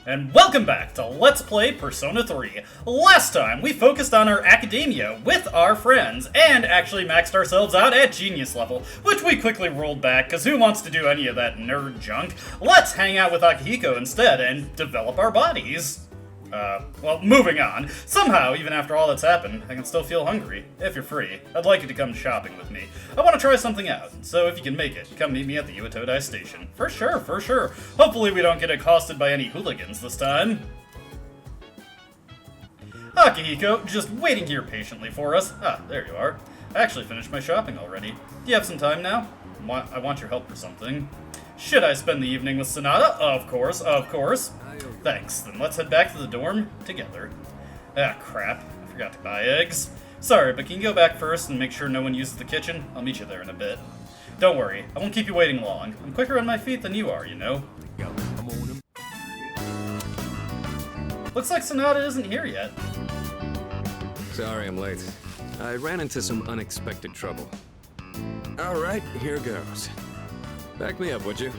And welcome back to Let's Play Persona 3. Last time, we focused on our academia with our friends, and actually maxed ourselves out at genius level, which we quickly rolled back, because who wants to do any of that nerd junk? Let's hang out with Akihiko instead, and develop our bodies. Well, moving on. Somehow, even after all that's happened, I can still feel hungry. If you're free, I'd like you to come shopping with me. I want to try something out, so if you can make it, come meet me at the Iwatodai station. For sure, for sure. Hopefully we don't get accosted by any hooligans this time. Akihiko, just waiting here patiently for us. Ah, there you are. I actually finished my shopping already. Do you have some time now? I want your help for something. Should I spend the evening with Sonata? Of course, of course. Thanks, then let's head back to the dorm together. Ah, crap. I forgot to buy eggs. Sorry, but can you go back first and make sure no one uses the kitchen? I'll meet you there in a bit. Don't worry, I won't keep you waiting long. I'm quicker on my feet than you are, you know. Looks like Sonata isn't here yet. Sorry I'm late. I ran into some unexpected trouble. Alright, here goes. Back me up, would you?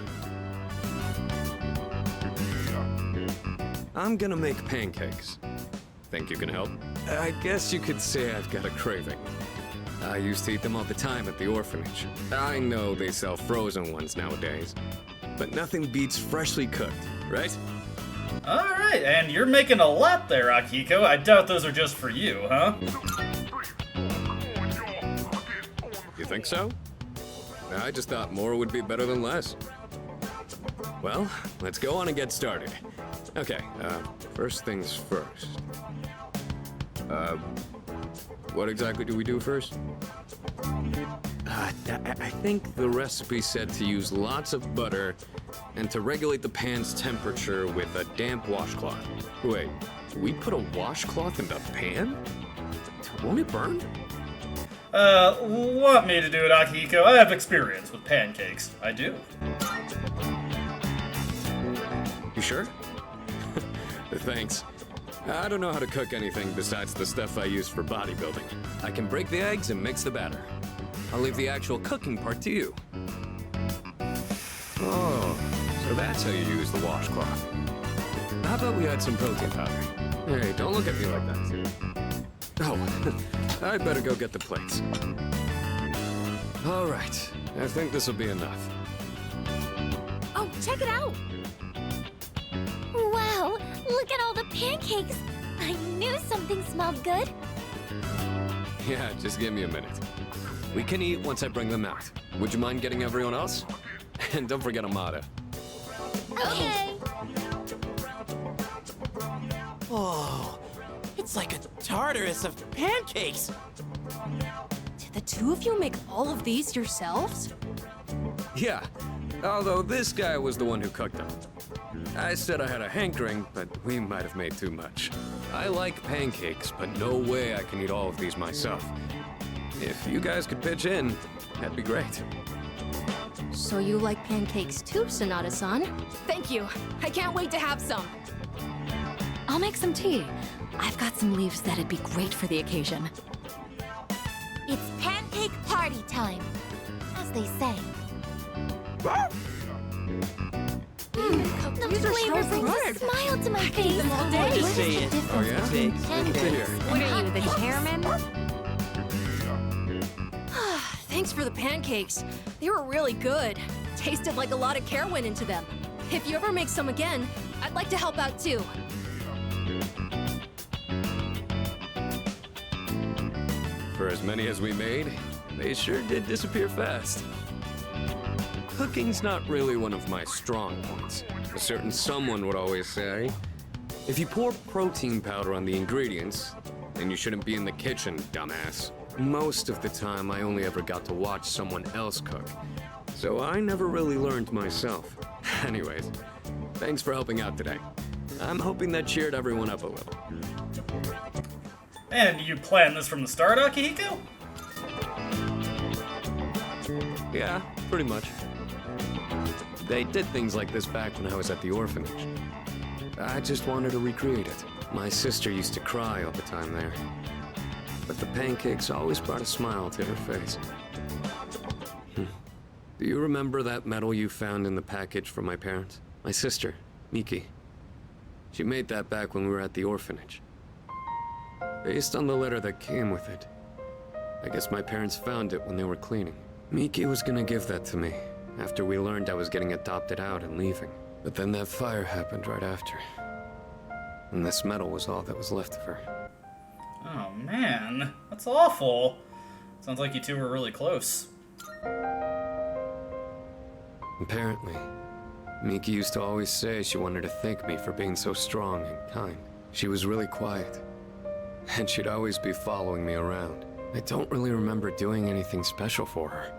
I'm gonna make pancakes. Think you can help? I guess you could say I've got a craving. I used to eat them all the time at the orphanage. I know they sell frozen ones nowadays, but nothing beats freshly cooked, right? Alright, and you're making a lot there, Akihiko. I doubt those are just for you, huh? You think so? I just thought more would be better than less. Well, let's go on and get started. Okay, first things first. What exactly do we do first? I think the recipe said to use lots of butter and to regulate the pan's temperature with a damp washcloth. Wait, we put a washcloth in the pan? Won't it burn? Want me to do it, Akihiko? I have experience with pancakes. I do. You sure? Thanks. I don't know how to cook anything besides the stuff I use for bodybuilding. I can break the eggs and mix the batter. I'll leave the actual cooking part to you. Oh, so that's how you use the washcloth. How about we add some protein powder? Hey, don't look at me like that. Oh, I'd better go get the plates. All right, I think this will be enough. Oh, check it out! Wow, look at all the pancakes! I knew something smelled good. Yeah, just give me a minute. We can eat once I bring them out. Would you mind getting everyone else? And don't forget Amada. Okay. Oh, it's like a Tartarus of pancakes. Did the two of you make all of these yourselves? Yeah, although this guy was the one who cooked them. I said I had a hankering, but we might have made too much. I like pancakes, but no way I can eat all of these myself. If you guys could pitch in, that'd be great. So you like pancakes too, Sonata-san? Thank you. I can't wait to have some. I'll make some tea. I've got some leaves that'd be great for the occasion. It's pancake party time, as they say. The These are flavor so brings a good. smile to my face. all day. Just say it. Oh, yeah? Pancakes Good to hear. What are you, the chairman? Thanks for the pancakes. They were really good. Tasted like a lot of care went into them. If you ever make some again, I'd like to help out too. For as many as we made, they sure did disappear fast. Cooking's not really one of my strong points. A certain someone would always say, if you pour protein powder on the ingredients, then you shouldn't be in the kitchen, dumbass. Most of the time, I only ever got to watch someone else cook. So I never really learned myself. Anyways, thanks for helping out today. I'm hoping that cheered everyone up a little. And you planned this from the start, Akihiko? Yeah, pretty much. They did things like this back when I was at the orphanage. I just wanted to recreate it. My sister used to cry all the time there. But the pancakes always brought a smile to her face. Do you remember that medal you found in the package from my parents? My sister, Miki. She made that back when we were at the orphanage. Based on the letter that came with it. I guess my parents found it when they were cleaning. Miki was gonna give that to me after we learned I was getting adopted out and leaving. But then that fire happened right after. And this medal was all that was left of her. Oh man, that's awful. Sounds like you two were really close. Apparently, Miki used to always say she wanted to thank me for being so strong and kind. She was really quiet, and she'd always be following me around. I don't really remember doing anything special for her,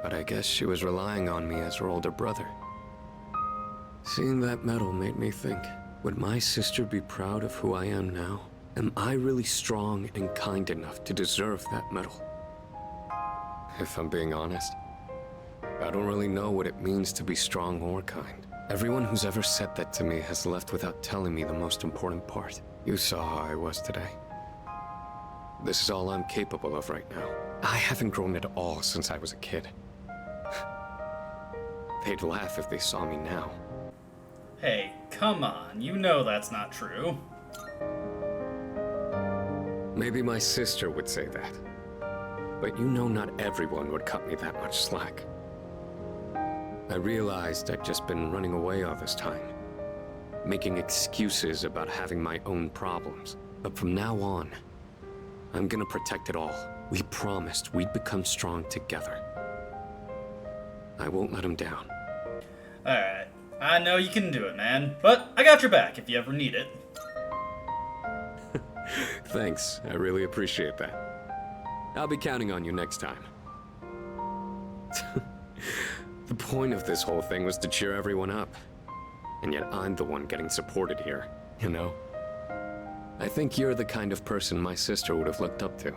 but I guess she was relying on me as her older brother. Seeing that medal made me think, would my sister be proud of who I am now? Am I really strong and kind enough to deserve that medal? If I'm being honest, I don't really know what it means to be strong or kind. Everyone who's ever said that to me has left without telling me the most important part. You saw how I was today. This is all I'm capable of right now. I haven't grown at all since I was a kid. They'd laugh if they saw me now. Hey, come on, you know that's not true. Maybe my sister would say that. But you know not everyone would cut me that much slack. I realized I'd just been running away all this time, making excuses about having my own problems. But from now on, I'm gonna protect it all. We promised we'd become strong together. I won't let him down. Alright, I know you can do it, man, but I got your back if you ever need it. Thanks, I really appreciate that. I'll be counting on you next time. The point of this whole thing was to cheer everyone up. And yet I'm the one getting supported here, you know? I think you're the kind of person my sister would have looked up to.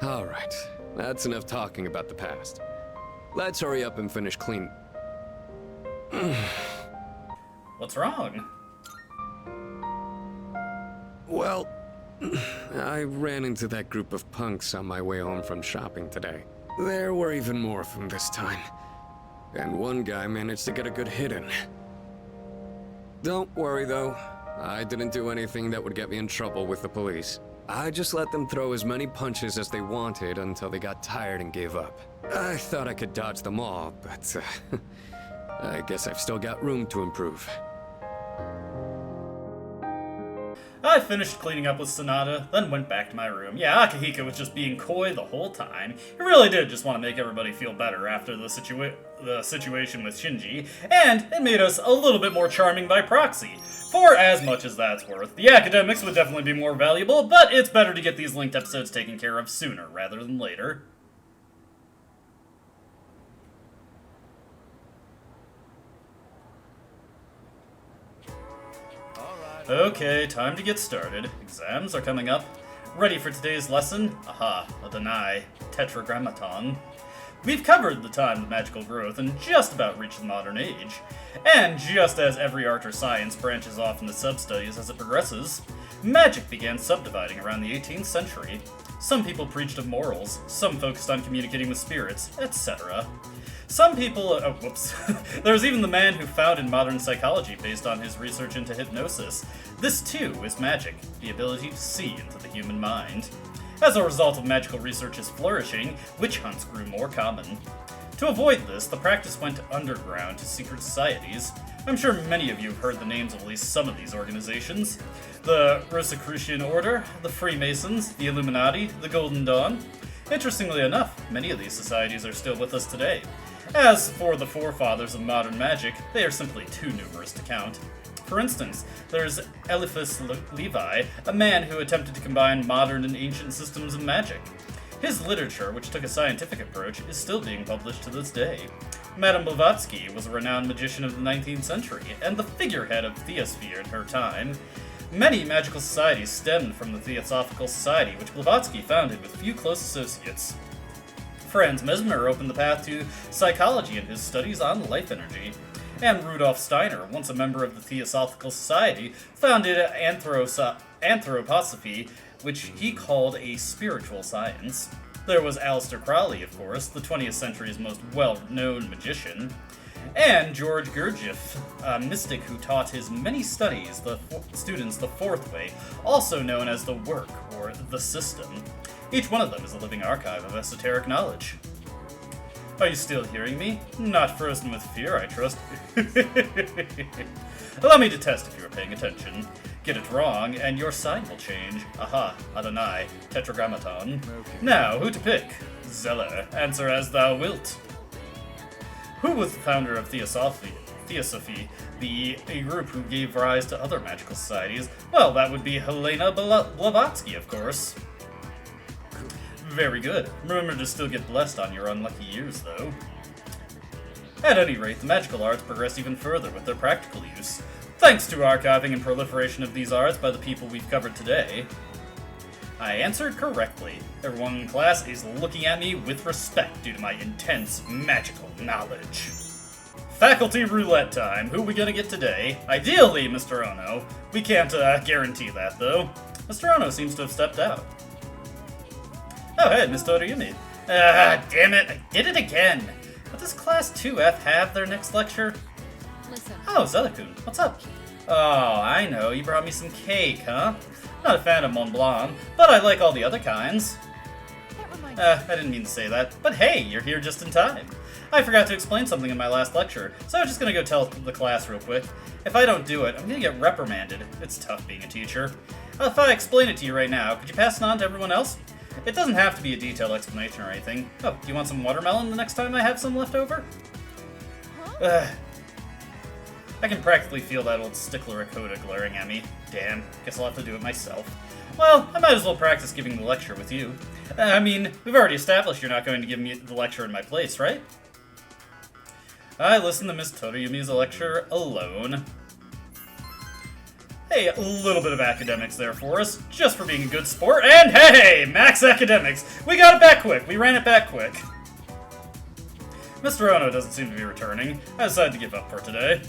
Alright, that's enough talking about the past. Let's hurry up and finish clean. What's wrong? Well, I ran into that group of punks on my way home from shopping today. There were even more of them this time. And one guy managed to get a good hit in. Don't worry though, I didn't do anything that would get me in trouble with the police. I just let them throw as many punches as they wanted until they got tired and gave up. I thought I could dodge them all, but I guess I've still got room to improve. I finished cleaning up with Sonata, then went back to my room. Yeah, Akihiko was just being coy the whole time. He really did just want to make everybody feel better after the situation with Shinji, and it made us a little bit more charming by proxy. For as much as that's worth, the academics would definitely be more valuable, but it's better to get these linked episodes taken care of sooner rather than later. Okay, time to get started. Exams are coming up. Ready for today's lesson? Aha, a deny. Tetragrammaton. We've covered the time of magical growth and just about reached the modern age. And just as every art or science branches off into sub-studies as it progresses, magic began subdividing around the 18th century. Some people preached of morals, some focused on communicating with spirits, etc. Some people, there was even the man who founded modern psychology based on his research into hypnosis. This too is magic, the ability to see into the human mind. As a result of magical research's flourishing, witch hunts grew more common. To avoid this, the practice went underground to secret societies. I'm sure many of you have heard the names of at least some of these organizations. The Rosicrucian Order, the Freemasons, the Illuminati, the Golden Dawn. Interestingly enough, many of these societies are still with us today. As for the forefathers of modern magic, they are simply too numerous to count. For instance, there's Eliphas Levi, a man who attempted to combine modern and ancient systems of magic. His literature, which took a scientific approach, is still being published to this day. Madame Blavatsky was a renowned magician of the 19th century, and the figurehead of Theosphere in her time. Many magical societies stemmed from the Theosophical Society, which Blavatsky founded with few close associates. Franz Mesmer opened the path to psychology in his studies on life energy. And Rudolf Steiner, once a member of the Theosophical Society, founded anthroposophy, which he called a spiritual science. There was Aleister Crowley, of course, the 20th century's most well-known magician. and George Gurdjieff, a mystic who taught his many studies the students the fourth way, also known as the work or the system. Each one of them is a living archive of esoteric knowledge. Are you still hearing me? Not frozen with fear, I trust. Allow me to test if you are paying attention. Get it wrong, and your sign will change. Aha, Adonai, Tetragrammaton. Okay. Now, who to pick? Zeller, answer as thou wilt. Who was the founder of Theosophy, a group who gave rise to other magical societies? Well, that would be Helena Blavatsky, of course. Very good. Remember to still get blessed on your unlucky years, though. At any rate, the magical arts progress even further with their practical use. Thanks to archiving and proliferation of these arts by the people we've covered today. I answered correctly. Everyone in class is looking at me with respect due to my intense magical knowledge. Faculty roulette time. Who we gonna get today? Ideally, Mr. Ono. We can't guarantee that, though. Mr. Ono seems to have stepped out. Oh, hey, Miss Toriyumi. Damn it, I did it again. But does Class 2F have their next lecture? Listen. Oh, Zelda-kun, what's up? Oh, I know, you brought me some cake, huh? Not a fan of Mont Blanc, but I like all the other kinds. That reminds I didn't mean to say that, but hey, you're here just in time. I forgot to explain something in my last lecture, so I was just gonna go tell the class real quick. If I don't do it, I'm gonna get reprimanded. It's tough being a teacher. If I explain it to you right now, could you pass it on to everyone else? It doesn't have to be a detailed explanation or anything. Oh, do you want some watermelon the next time I have some left over? I can practically feel that old stickler Akoda glaring at me. Damn, guess I'll have to do it myself. Well, I might as well practice giving the lecture with you. I mean, we've already established you're not going to give me the lecture in my place, right? I listened to Miss Toriyumi's lecture alone. Hey, a little bit of academics there for us, just for being a good sport. And hey, max academics! We got it back quick, we ran it back quick. Mr. Ono doesn't seem to be returning. I decided to give up for today.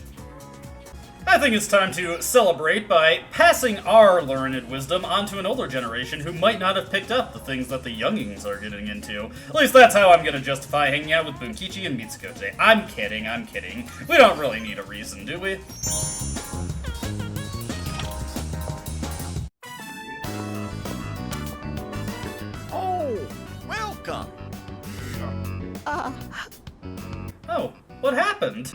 I think it's time to celebrate by passing our learned wisdom onto an older generation who might not have picked up the things that the youngings are getting into. At least that's how I'm gonna justify hanging out with Bunkichi and Mitsuko today. I'm kidding, I'm kidding. We don't really need a reason, do we? Oh, welcome! Oh, what happened?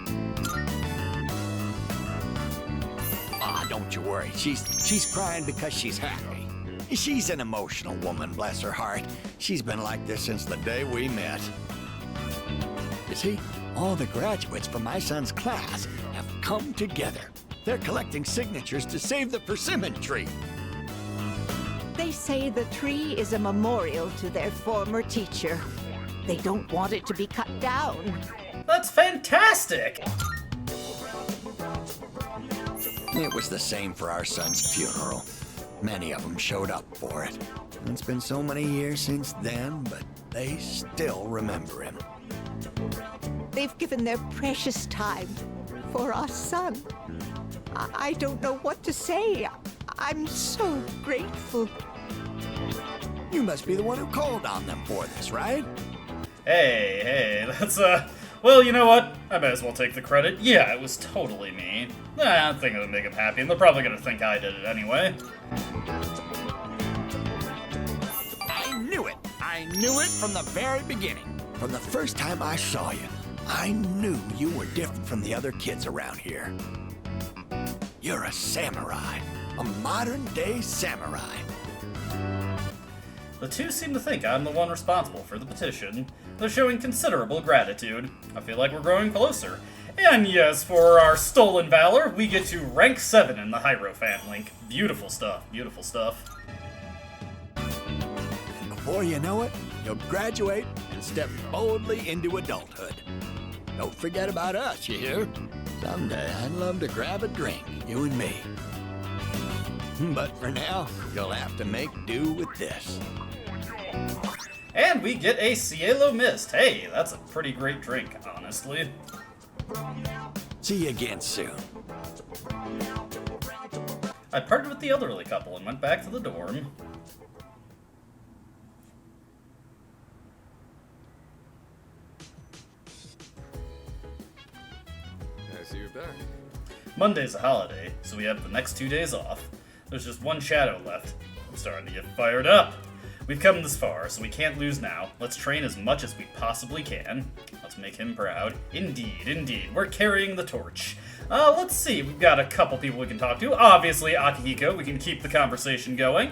Don't you worry. She's crying because she's happy. She's an emotional woman, bless her heart. She's been like this since the day we met. You see, all the graduates from my son's class have come together. They're collecting signatures to save the persimmon tree. They say the tree is a memorial to their former teacher. They don't want it to be cut down. That's fantastic! It was the same for our son's funeral. Many of them showed up for it. It's been so many years since then, but they still remember him. They've given their precious time for our son. I don't know what to say. I'm so grateful. You must be the one who called on them for this, right? Hey, that's, well, you know what? I might as well take the credit. Yeah, it was totally me. I think it would make them happy, and they're probably gonna think I did it anyway. I knew it! I knew it from the very beginning. From the first time I saw you, I knew you were different from the other kids around here. You're a samurai. A modern-day samurai. The two seem to think I'm the one responsible for the petition. They're showing considerable gratitude. I feel like we're growing closer. And yes, for our stolen valor, we get to rank 7 in the Hierophant link. Beautiful stuff, beautiful stuff. Before you know it, you'll graduate and step boldly into adulthood. Don't forget about us, you hear? Someday I'd love to grab a drink, you and me. But for now, you'll have to make do with this. And we get a Cielo Mist. Hey, that's a pretty great drink, honestly. See you again soon. I parted with the elderly couple and went back to the dorm. see you're back. Monday's a holiday, so we have the next 2 days off. There's just one shadow left. I'm starting to get fired up. We've come this far, so we can't lose now. Let's train as much as we possibly can. Let's make him proud. Indeed, indeed. We're carrying the torch. Let's see. We've got a couple people we can talk to. Obviously, Akihiko. We can keep the conversation going.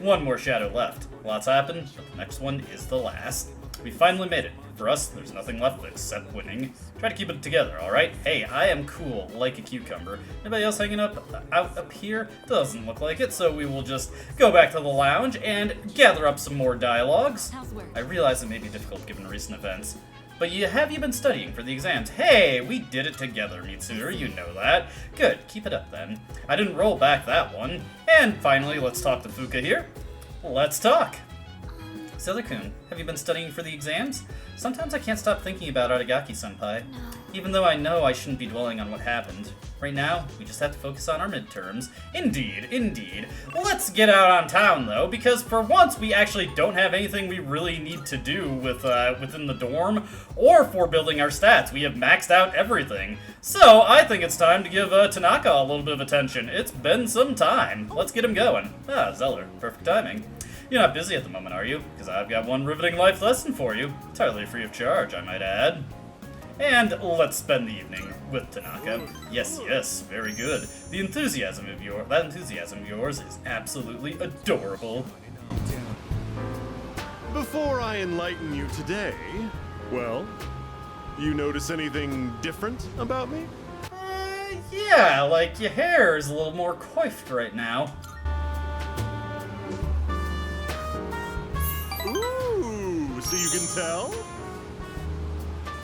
One more shadow left. Lots happened, but the next one is the last. We finally made it. For us, there's nothing left except winning. Try to keep it together, alright? Hey, I am cool, like a cucumber. Anybody else hanging out up here? Doesn't look like it, so we will just go back to the lounge and gather up some more dialogues. I realize it may be difficult given recent events, but have you been studying for the exams? Hey, we did it together, Mitsuru, you know that. Good, keep it up then. I didn't roll back that one. And finally, let's talk to Fuka here. Let's talk. Zelda-kun, have you been studying for the exams? Sometimes I can't stop thinking about Aragaki-senpai. No. Even though I know I shouldn't be dwelling on what happened. Right now, we just have to focus on our midterms. Indeed, indeed. Let's get out on town, though, because for once we actually don't have anything we really need to do within the dorm, or for building our stats. We have maxed out everything. So, I think it's time to give Tanaka a little bit of attention. It's been some time. Let's get him going. Ah, Zeller. Perfect timing. You're not busy at the moment, are you? Because I've got one riveting life lesson for you. Entirely free of charge, I might add. And let's spend the evening with Tanaka. Yes, yes, very good. That enthusiasm of yours is absolutely adorable. Before I enlighten you today, well, you notice anything different about me? Yeah, like your hair is a little more coiffed right now. Ooh, so you can tell?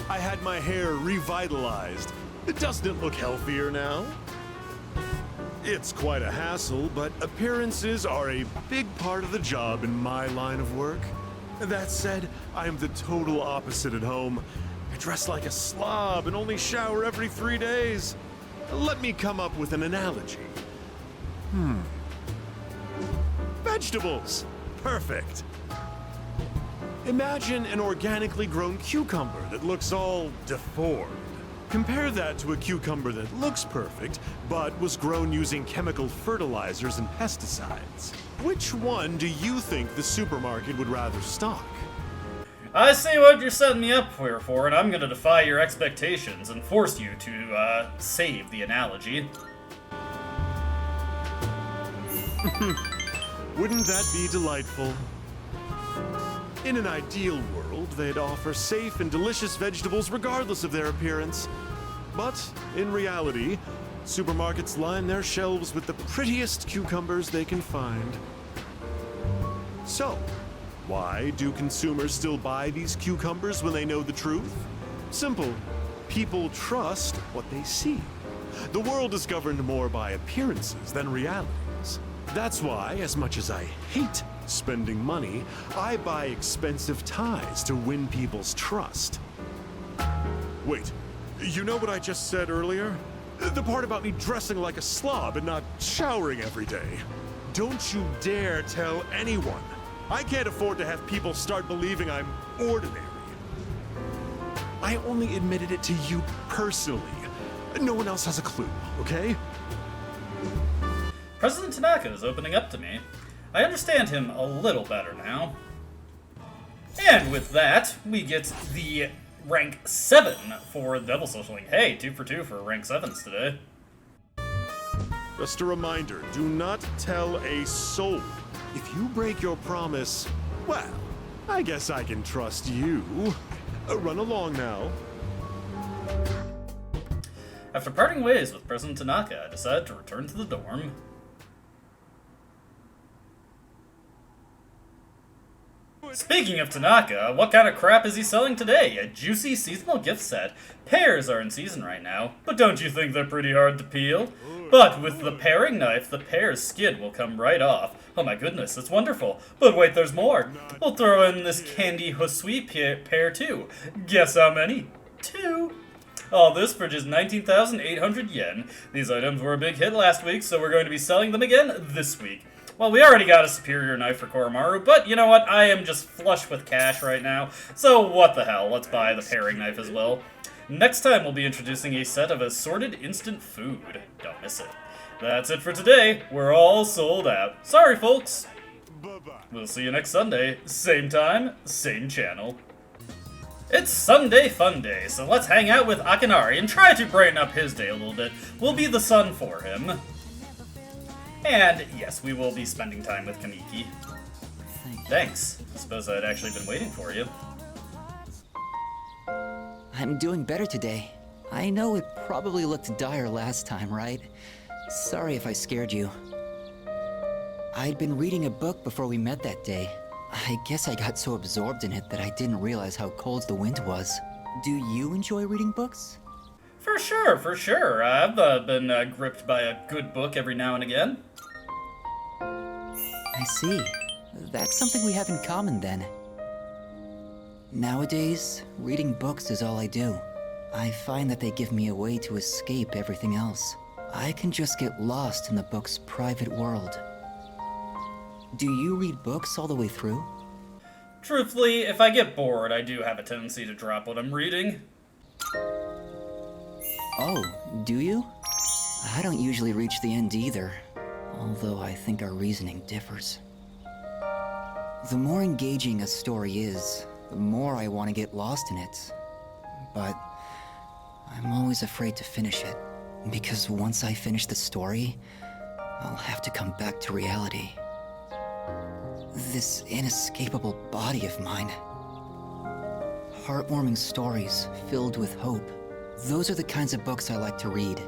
I had my hair revitalized. Doesn't it look healthier now? It's quite a hassle, but appearances are a big part of the job in my line of work. That said, I am the total opposite at home. I dress like a slob and only shower every 3 days. Let me come up with an analogy. Vegetables! Perfect! Imagine an organically grown cucumber that looks all deformed. Compare that to a cucumber that looks perfect, but was grown using chemical fertilizers and pesticides. Which one do you think the supermarket would rather stock? I see what you're setting me up for, and I'm gonna defy your expectations and force you to, save the analogy. Wouldn't that be delightful? In an ideal world, they'd offer safe and delicious vegetables regardless of their appearance. But in reality, supermarkets line their shelves with the prettiest cucumbers they can find. So, why do consumers still buy these cucumbers when they know the truth? Simple. People trust what they see. The world is governed more by appearances than realities. That's why, as much as I hate spending money, I buy expensive ties to win people's trust. Wait, you know what I just said earlier? The part about me dressing like a slob and not showering every day. Don't you dare tell anyone. I can't afford to have people start believing I'm ordinary. I only admitted it to you personally. No one else has a clue, okay? President Tanaka is opening up to me. I understand him a little better now. And with that, we get the rank 7 for Devil Socialing. Hey, 2 for 2 for rank 7s today. Just a reminder, do not tell a soul. If you break your promise, well, I guess I can trust you. Run along now. After parting ways with President Tanaka, I decided to return to the dorm. Speaking of Tanaka, what kind of crap is he selling today? A juicy seasonal gift set. Pears are in season right now, but don't you think they're pretty hard to peel? But with the paring knife, the pear's skin will come right off. Oh my goodness, it's wonderful. But wait, there's more. We'll throw in this candy Hosui pear too. Guess how many? 2. All this for just 19,800 yen. These items were a big hit last week, so we're going to be selling them again this week. Well, we already got a superior knife for Koromaru, but you know what? I am just flush with cash right now, so what the hell? Let's buy the paring knife as well. Next time we'll be introducing a set of assorted instant food. Don't miss it. That's it for today. We're all sold out. Sorry, folks. We'll see you next Sunday. Same time, same channel. It's Sunday Fun Day, so let's hang out with Akinari and try to brighten up his day a little bit. We'll be the sun for him. And yes, we will be spending time with Kamiki. Thanks. I suppose I'd actually been waiting for you. I'm doing better today. I know it probably looked dire last time, right? Sorry if I scared you. I'd been reading a book before we met that day. I guess I got so absorbed in it that I didn't realize how cold the wind was. Do you enjoy reading books? For sure, for sure. I've been gripped by a good book every now and again. I see. That's something we have in common then. Nowadays, reading books is all I do. I find that they give me a way to escape everything else. I can just get lost in the book's private world. Do you read books all the way through? Truthfully, if I get bored, I do have a tendency to drop what I'm reading. Oh, do you? I don't usually reach the end either, although I think our reasoning differs. The more engaging a story is, the more I want to get lost in it. But I'm always afraid to finish it, because once I finish the story, I'll have to come back to reality. This inescapable body of mine. Heartwarming stories filled with hope. Those are the kinds of books I like to read.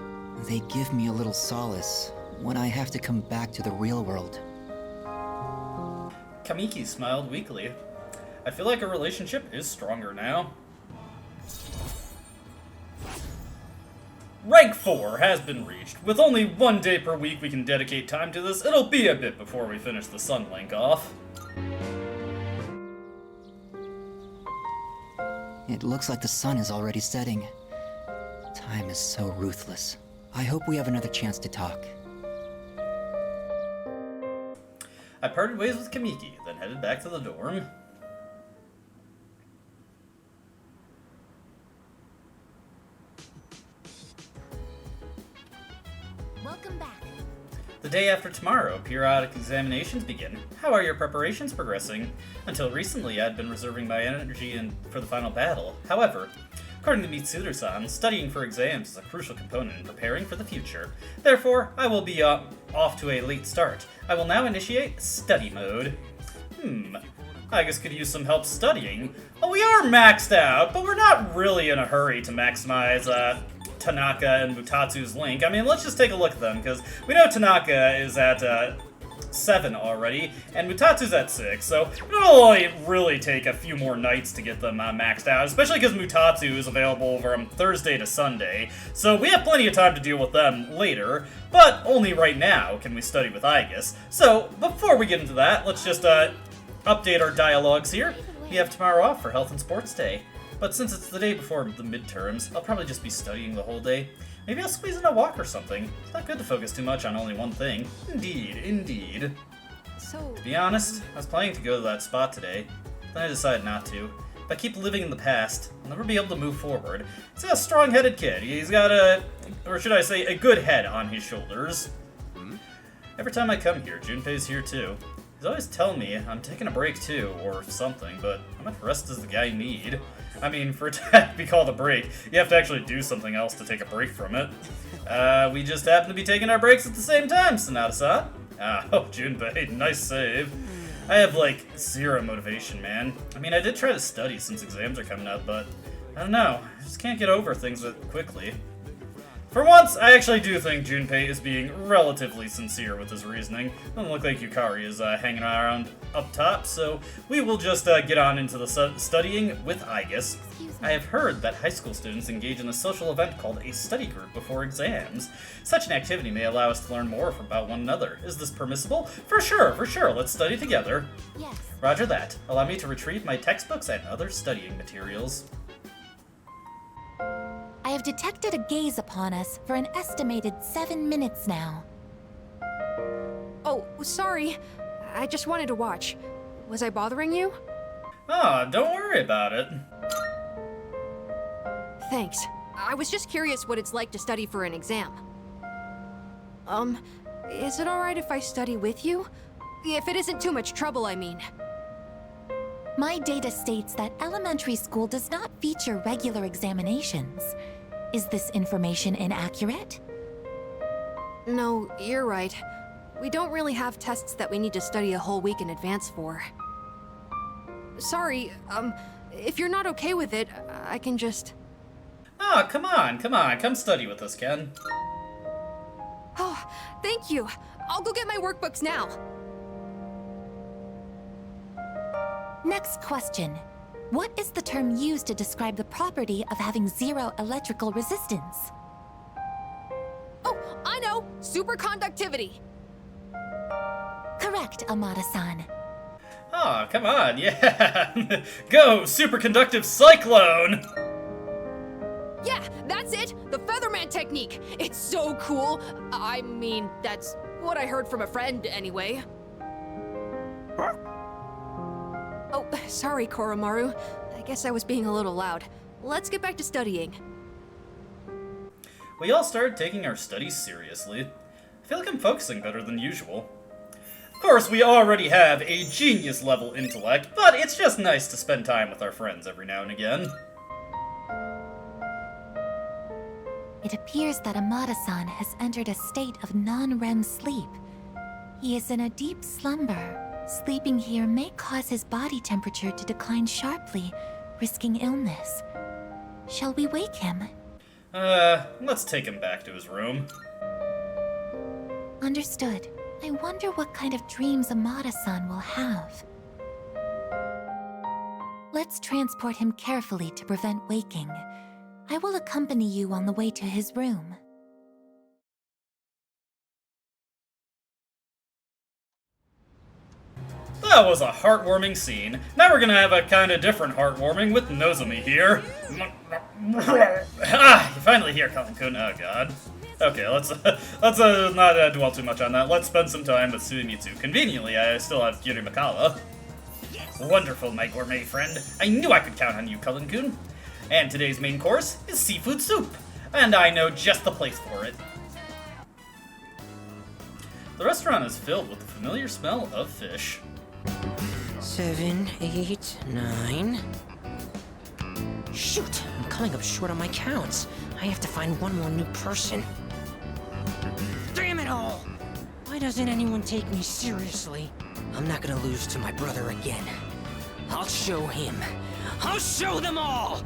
They give me a little solace when I have to come back to the real world. Kamiki smiled weakly. I feel like our relationship is stronger now. Rank 4 has been reached. With only 1 day per week we can dedicate time to this, it'll be a bit before we finish the sun link off. It looks like the sun is already setting. Time is so ruthless. I hope we have another chance to talk. I parted ways with Kamiki, then headed back to the dorm. Welcome back. The day after tomorrow, periodic examinations begin. How are your preparations progressing? Until recently, I'd been reserving my energy for the final battle. However, according to Mitsuru-san, studying for exams is a crucial component in preparing for the future. Therefore, I will be off to a late start. I will now initiate study mode. I guess could use some help studying. Well, we are maxed out, but we're not really in a hurry to maximize Tanaka and Mutatsu's link. I mean, let's just take a look at them, because we know Tanaka is at 7 already, and Mutatsu's at 6, so it'll only really take a few more nights to get them maxed out, especially because Mutatsu is available from Thursday to Sunday, so we have plenty of time to deal with them later, but only right now can we study with Aigis. So, before we get into that, let's just update our dialogues here. We have tomorrow off for Health and Sports Day. But since it's the day before the midterms, I'll probably just be studying the whole day. Maybe I'll squeeze in a walk or something. It's not good to focus too much on only one thing. Indeed, indeed. So, To be honest, I was planning to go to that spot today. Then I decided not to. If I keep living in the past, I'll never be able to move forward. He's a strong-headed kid. He's got or should I say, a good head on his shoulders. Every time I come here, Junpei's here too. He's always telling me I'm taking a break too, or something, but how much rest does the guy need? I mean, for it to be called a break, you have to actually do something else to take a break from it. We just happen to be taking our breaks at the same time, Sonata-san. Oh, Junpei, nice save. I have, like, 0 motivation, man. I mean, I did try to study since exams are coming up, but I don't know. I just can't get over things quickly. For once, I actually do think Junpei is being relatively sincere with his reasoning. Doesn't look like Yukari is hanging around up top, so we will just get on into the studying with Aigis. I have heard that high school students engage in a social event called a study group before exams. Such an activity may allow us to learn more about one another. Is this permissible? For sure, for sure. Let's study together. Yes. Roger that. Allow me to retrieve my textbooks and other studying materials. I have detected a gaze upon us for an estimated 7 minutes now. oh, sorry. I just wanted to watch. Was I bothering you? Ah, don't worry about it. thanks. I was just curious what it's like to study for an exam. Is it alright if I study with you? If it isn't too much trouble, I mean. My data states that elementary school does not feature regular examinations. Is this information inaccurate? No, you're right. We don't really have tests that we need to study a whole week in advance for. Sorry, if you're not okay with it, I can just... Oh, come on, come study with us, Ken. Oh, thank you. I'll go get my workbooks now. Next question. What is the term used to describe the property of having zero electrical resistance? Oh, I know! Superconductivity! Correct, Amada-san. Oh, come on, yeah. Go, superconductive cyclone! Yeah, that's it! The Featherman technique! It's so cool! I mean, that's what I heard from a friend, anyway. Oh, sorry, Koromaru. I guess I was being a little loud. Let's get back to studying. We all started taking our studies seriously. I feel like I'm focusing better than usual. Of course, we already have a genius-level intellect, but it's just nice to spend time with our friends every now and again. It appears that Amada-san has entered a state of non-REM sleep. He is in a deep slumber. Sleeping here may cause his body temperature to decline sharply, risking illness. Shall we wake him? Let's take him back to his room. Understood. I wonder what kind of dreams Amada-san will have. Let's transport him carefully to prevent waking. I will accompany you on the way to his room. That was a heartwarming scene. Now we're gonna have a kinda different heartwarming with Nozomi here. Ah, you're finally here, Kalin-kun. Oh god. Okay, let's not dwell too much on that. Let's spend some time with Suimitsu. Conveniently, I still have Yuri Makawa. Wonderful, my gourmet friend. I knew I could count on you, Kalin-kun. And today's main course is seafood soup. And I know just the place for it. The restaurant is filled with the familiar smell of fish. 7, 8, 9. Shoot! I'm coming up short on my counts. I have to find one more new person. Damn it all! Why doesn't anyone take me seriously? I'm not gonna lose to my brother again. I'll show him. I'll show them all!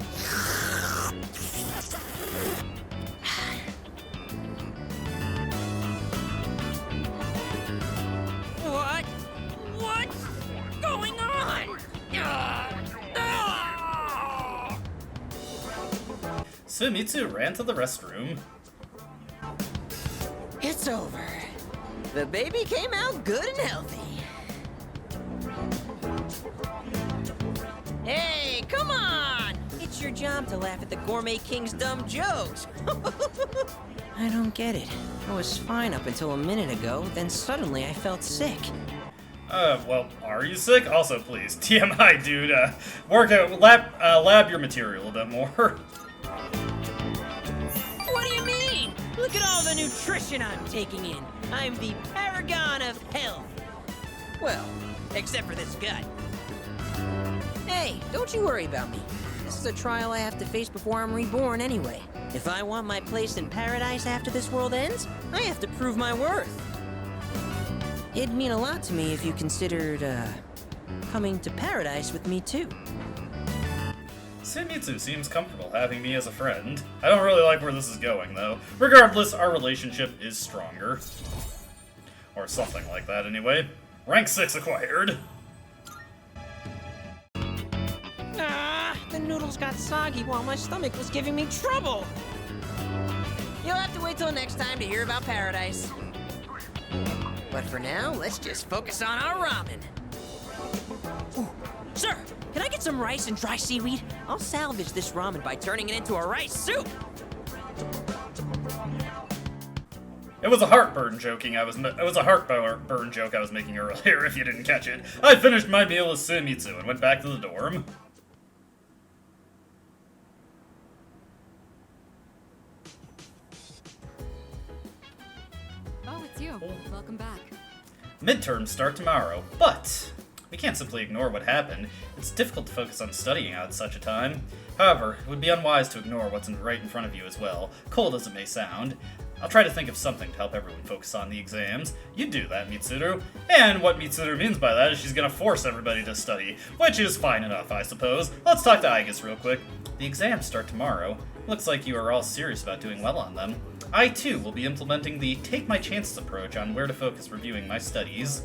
What? What's going on? Suimitsu ran to the restroom. It's over. The baby came out good and healthy. Hey, come on! It's your job to laugh at the Gourmet King's dumb jokes. I don't get it. I was fine up until a minute ago, then suddenly I felt sick. Well, are you sick? Also, please, TMI, dude, work out, lab your material a bit more. What do you mean? Look at all the nutrition I'm taking in. I'm the paragon of health. Well, except for this gut. Hey, don't you worry about me. This is a trial I have to face before I'm reborn anyway. If I want my place in paradise after this world ends, I have to prove my worth. It'd mean a lot to me if you considered, coming to paradise with me too. Suimitsu seems comfortable having me as a friend. I don't really like where this is going, though. Regardless, our relationship is stronger. Or something like that, anyway. Rank 6 acquired. The noodles got soggy while my stomach was giving me trouble. You'll have to wait till next time to hear about paradise. But for now, let's just focus on our ramen. Ooh, sir, can I get some rice and dry seaweed? I'll salvage this ramen by turning it into a rice soup. It was a heartburn joke I was making earlier. If you didn't catch it, I finished my meal with Suimitsu and went back to the dorm. Oh, welcome back. Midterms start tomorrow, but we can't simply ignore what happened. It's difficult to focus on studying at such a time. However, it would be unwise to ignore what's right in front of you as well, cold as it may sound. I'll try to think of something to help everyone focus on the exams. You do that, Mitsuru. And what Mitsuru means by that is she's gonna force everybody to study, which is fine enough, I suppose. Let's talk to Aigis real quick. The exams start tomorrow. Looks like you are all serious about doing well on them. I, too, will be implementing the take my chances approach on where to focus reviewing my studies.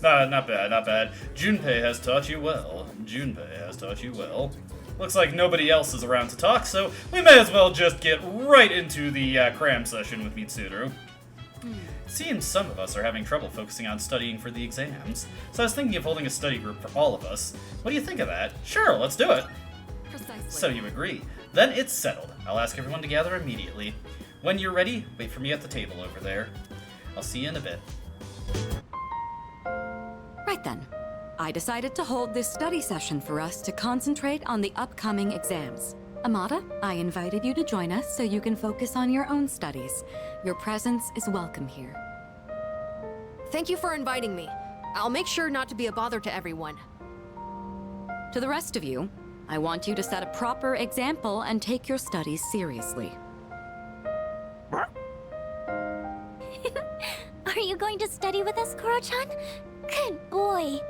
Not bad, not bad. Junpei has taught you well. Junpei has taught you well. Looks like nobody else is around to talk, so we may as well just get right into the cram session with Mitsuru. Seems some of us are having trouble focusing on studying for the exams, so I was thinking of holding a study group for all of us. What do you think of that? Sure, let's do it! Precisely. So you agree. Then it's settled. I'll ask everyone to gather immediately. When you're ready, wait for me at the table over there. I'll see you in a bit. Right then. I decided to hold this study session for us to concentrate on the upcoming exams. Amada, I invited you to join us so you can focus on your own studies. Your presence is welcome here. Thank you for inviting me. I'll make sure not to be a bother to everyone. To the rest of you, I want you to set a proper example and take your studies seriously. Are you going to study with us, Koro-chan? Good boy.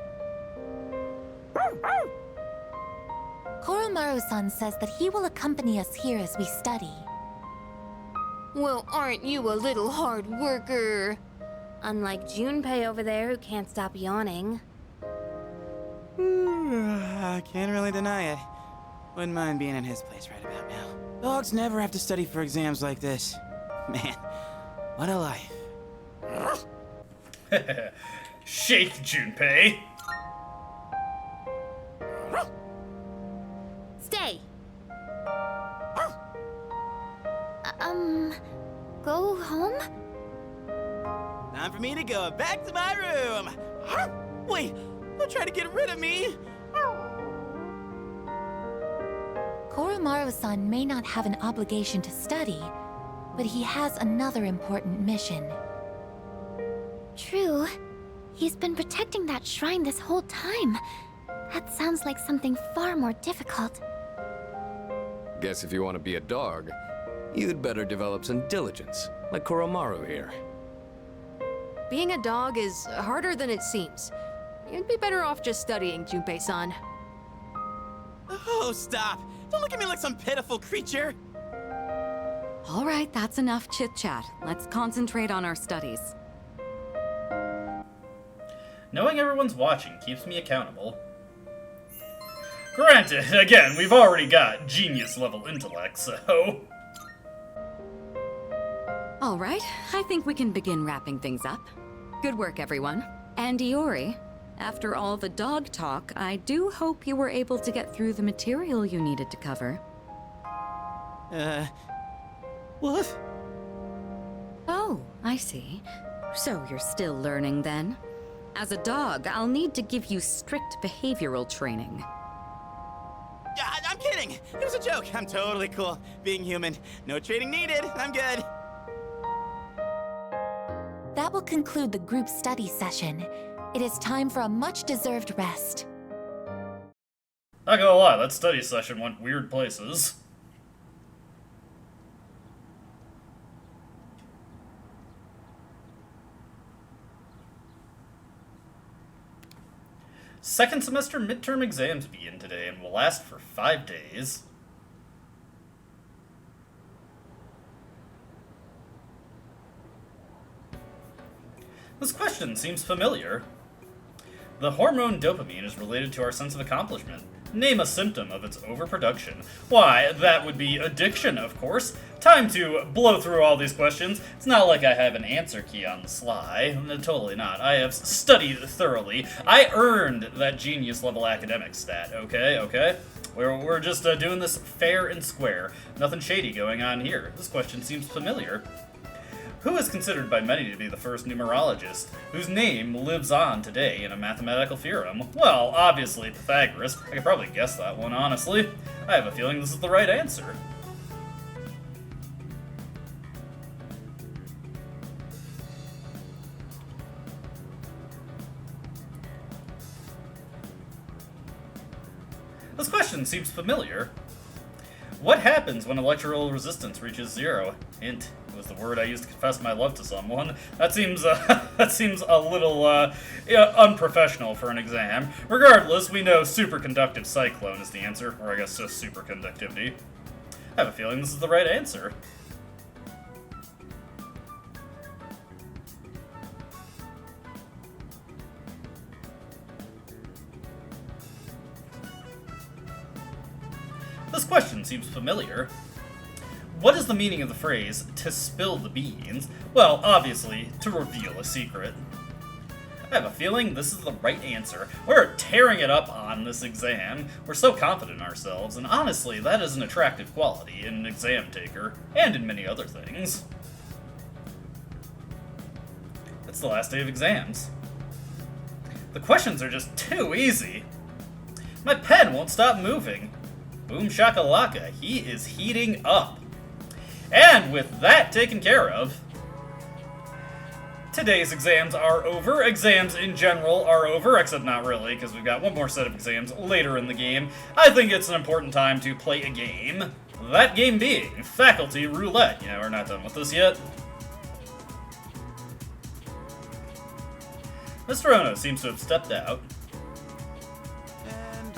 Koromaru-san says that he will accompany us here as we study. Well, aren't you a little hard worker? Unlike Junpei over there who can't stop yawning. I can't really deny it. Wouldn't mind being in his place right about now. Dogs never have to study for exams like this. Man, what a life. Shake, Junpei! Stay! Go home? Time for me to go back to my room. Wait, don't try to get rid of me. Koromaru-san may not have an obligation to study, but he has another important mission. True. He's been protecting that shrine this whole time. That sounds like something far more difficult. Guess if you want to be a dog, you'd better develop some diligence, like Koromaru here. Being a dog is harder than it seems. You'd be better off just studying, Junpei-san. Oh, stop! Don't look at me like some pitiful creature! All right, that's enough chit-chat. Let's concentrate on our studies. Knowing everyone's watching keeps me accountable. Granted, again, we've already got genius-level intellect, so... All right, I think we can begin wrapping things up. Good work, everyone. And Iori, after all the dog talk, I do hope you were able to get through the material you needed to cover. What? Oh, I see. So you're still learning then? As a dog, I'll need to give you strict behavioral training. Yeah, I'm kidding! It was a joke! I'm totally cool. Being human. No training needed. I'm good. That will conclude the group study session. It is time for a much-deserved rest. Not gonna lie, that study session went weird places. Second semester midterm exams begin today and will last for 5 days. This question seems familiar. The hormone dopamine is related to our sense of accomplishment. Name a symptom of its overproduction. Why, that would be addiction, of course. Time to blow through all these questions. It's not like I have an answer key on the sly. Totally not. I have studied thoroughly. I earned that genius-level academic stat, okay? We're just doing this fair and square. Nothing shady going on here. This question seems familiar. Who is considered by many to be the first numerologist, whose name lives on today in a mathematical theorem? Well, obviously Pythagoras. I could probably guess that one, honestly. I have a feeling this is the right answer. This question seems familiar. What happens when electrical resistance reaches 0? Hint was the word I used to confess my love to someone. That seems a little unprofessional for an exam. Regardless, we know superconductive cyclone is the answer, or I guess just superconductivity. I have a feeling this is the right answer. This question seems familiar. What is the meaning of the phrase, to spill the beans? Well, obviously, to reveal a secret. I have a feeling this is the right answer. We're tearing it up on this exam. We're so confident in ourselves, and honestly, that is an attractive quality in an exam taker, and in many other things. It's the last day of exams. The questions are just too easy. My pen won't stop moving. Boom shakalaka, he is heating up. And with that taken care of, today's exams are over. Exams in general are over, except not really, because we've got one more set of exams later in the game. I think it's an important time to play a game. That game being Faculty Roulette. You know, we're not done with this yet. Mr. Ono seems to have stepped out.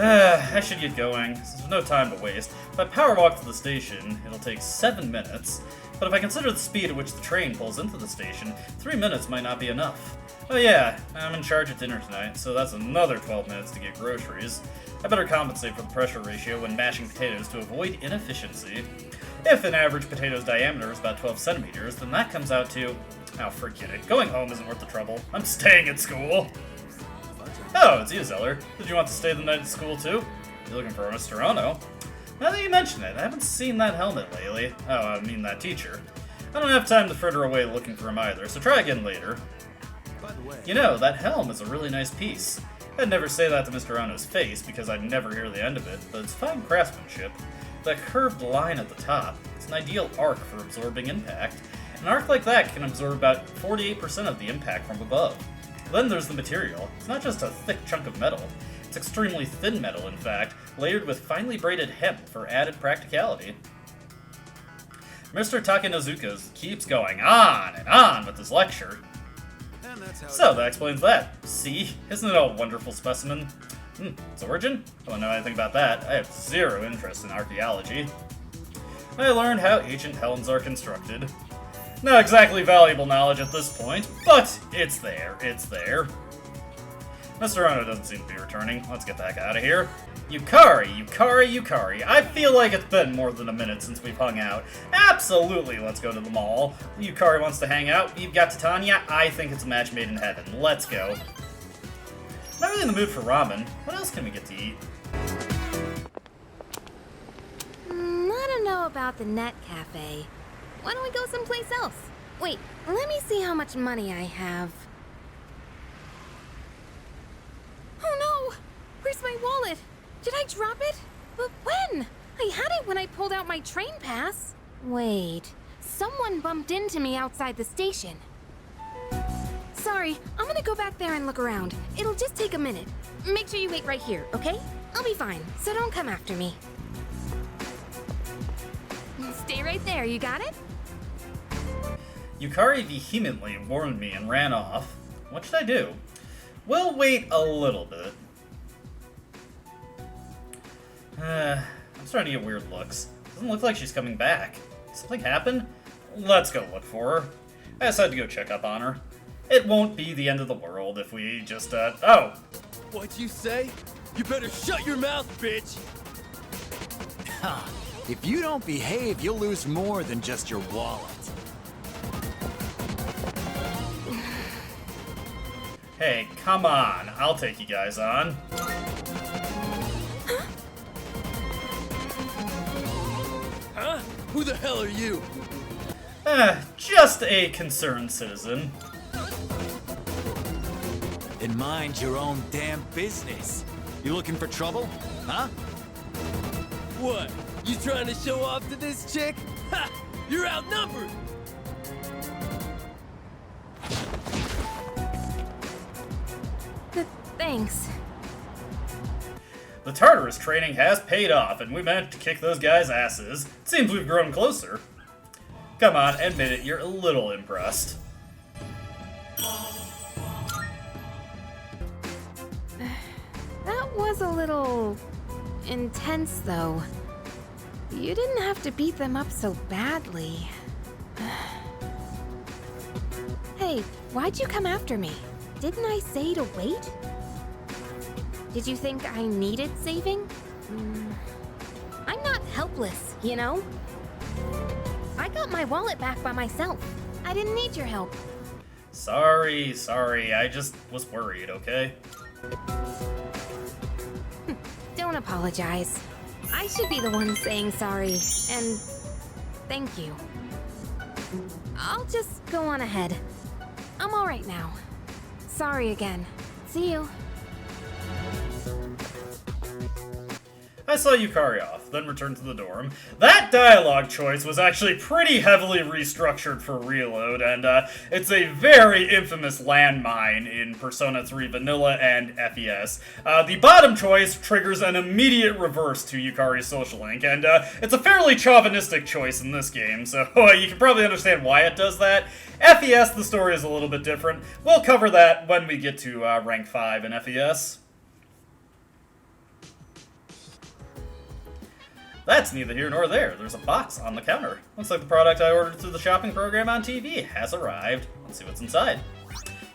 I should get going. There's no time to waste. If I power walk to the station, it'll take 7 minutes. But if I consider the speed at which the train pulls into the station, 3 minutes might not be enough. Oh yeah, I'm in charge at dinner tonight, so that's another 12 minutes to get groceries. I better compensate for the pressure ratio when mashing potatoes to avoid inefficiency. If an average potato's diameter is about 12 centimeters, then that comes out to... Oh, forget it. Going home isn't worth the trouble. I'm staying at school. Oh, it's you, Zeller. Did you want to stay the night at school, too? You're looking for Mr. Ono. Now that you mention it, I haven't seen that helmet lately. Oh, I mean that teacher. I don't have time to fritter away looking for him either, so try again later. By the way, you know, that helm is a really nice piece. I'd never say that to Mr. Ono's face, because I'd never hear the end of it, but it's fine craftsmanship. That curved line at the top, it's an ideal arc for absorbing impact. An arc like that can absorb about 48% of the impact from above. Then there's the material. It's not just a thick chunk of metal. It's extremely thin metal, in fact, layered with finely braided hemp for added practicality. Mr. Takenozuka keeps going on and on with his lecture. So that explains that. See? Isn't it a wonderful specimen? Its origin? I don't know anything about that. I have zero interest in archaeology. I learned how ancient helms are constructed. Not exactly valuable knowledge at this point, but it's there, it's there. Mr. Ono doesn't seem to be returning. Let's get back out of here. Yukari. I feel like it's been more than a minute since we've hung out. Absolutely, let's go to the mall. Yukari wants to hang out. You've got Titania. I think it's a match made in heaven. Let's go. Not really in the mood for ramen. What else can we get to eat? I don't know about the Net Cafe. Why don't we go someplace else? Wait, let me see how much money I have. Oh no! Where's my wallet? Did I drop it? But when? I had it when I pulled out my train pass. Wait, someone bumped into me outside the station. Sorry, I'm gonna go back there and look around. It'll just take a minute. Make sure you wait right here, okay? I'll be fine, so don't come after me. Stay right there, you got it? Yukari vehemently warned me and ran off. What should I do? We'll wait a little bit. I'm starting to get weird looks. Doesn't look like she's coming back. Something happened? Let's go look for her. I decided to go check up on her. It won't be the end of the world if we just, oh! What'd you say? You better shut your mouth, bitch! If you don't behave, you'll lose more than just your wallet. Hey, come on. I'll take you guys on. Huh? Who the hell are you? Just a concerned citizen. And mind your own damn business. You looking for trouble? Huh? What? You trying to show off to this chick? Ha! You're outnumbered! Thanks. The Tartarus training has paid off, and we managed to kick those guys' asses. It seems we've grown closer. Come on, admit it, you're a little impressed. That was a little intense, though. You didn't have to beat them up so badly. Hey, why'd you come after me? Didn't I say to wait? Did you think I needed saving? I'm not helpless, you know? I got my wallet back by myself. I didn't need your help. Sorry, I just was worried, okay? Don't apologize. I should be the one saying sorry, and thank you. I'll just go on ahead. I'm alright now. Sorry again. See you. I saw you carry off, then returned to the dorm. That dialogue choice was actually pretty heavily restructured for Reload, and it's a very infamous landmine in Persona 3 Vanilla and FES. The bottom choice triggers an immediate reverse to Yukari's social link, and it's a fairly chauvinistic choice in this game, so you can probably understand why it does that. FES, the story is a little bit different. We'll cover that when we get to rank 5 in FES. That's neither here nor there. There's a box on the counter. Looks like the product I ordered through the shopping program on TV has arrived. Let's see what's inside.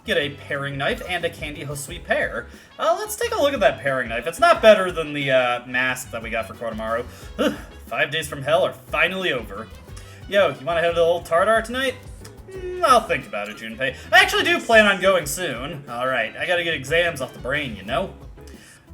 Get a paring knife and a Candy Ho Sweet pear. Let's take a look at that paring knife. It's not better than the mask that we got for Koromaru. 5 days from hell are finally over. Yo, you want to head to the old Tartar tonight? I'll think about it, Junpei. I actually do plan on going soon. Alright, I gotta get exams off the brain, you know?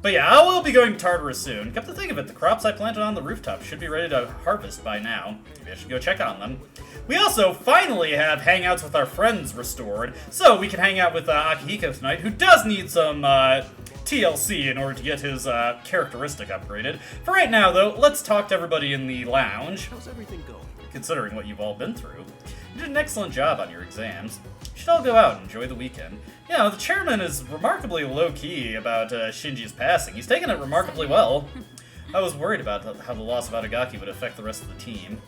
But yeah, I will be going to Tartarus soon. Come to think of it, the crops I planted on the rooftop should be ready to harvest by now. Maybe I should go check on them. We also finally have Hangouts with our friends restored, so we can hang out with Akihiko tonight, who does need some TLC in order to get his characteristic upgraded. For right now, though, let's talk to everybody in the lounge. How's everything going? Considering what you've all been through. You did an excellent job on your exams. You should all go out and enjoy the weekend. You know, the chairman is remarkably low-key about Shinji's passing. He's taken it remarkably well. I was worried about how the loss of Aragaki would affect the rest of the team.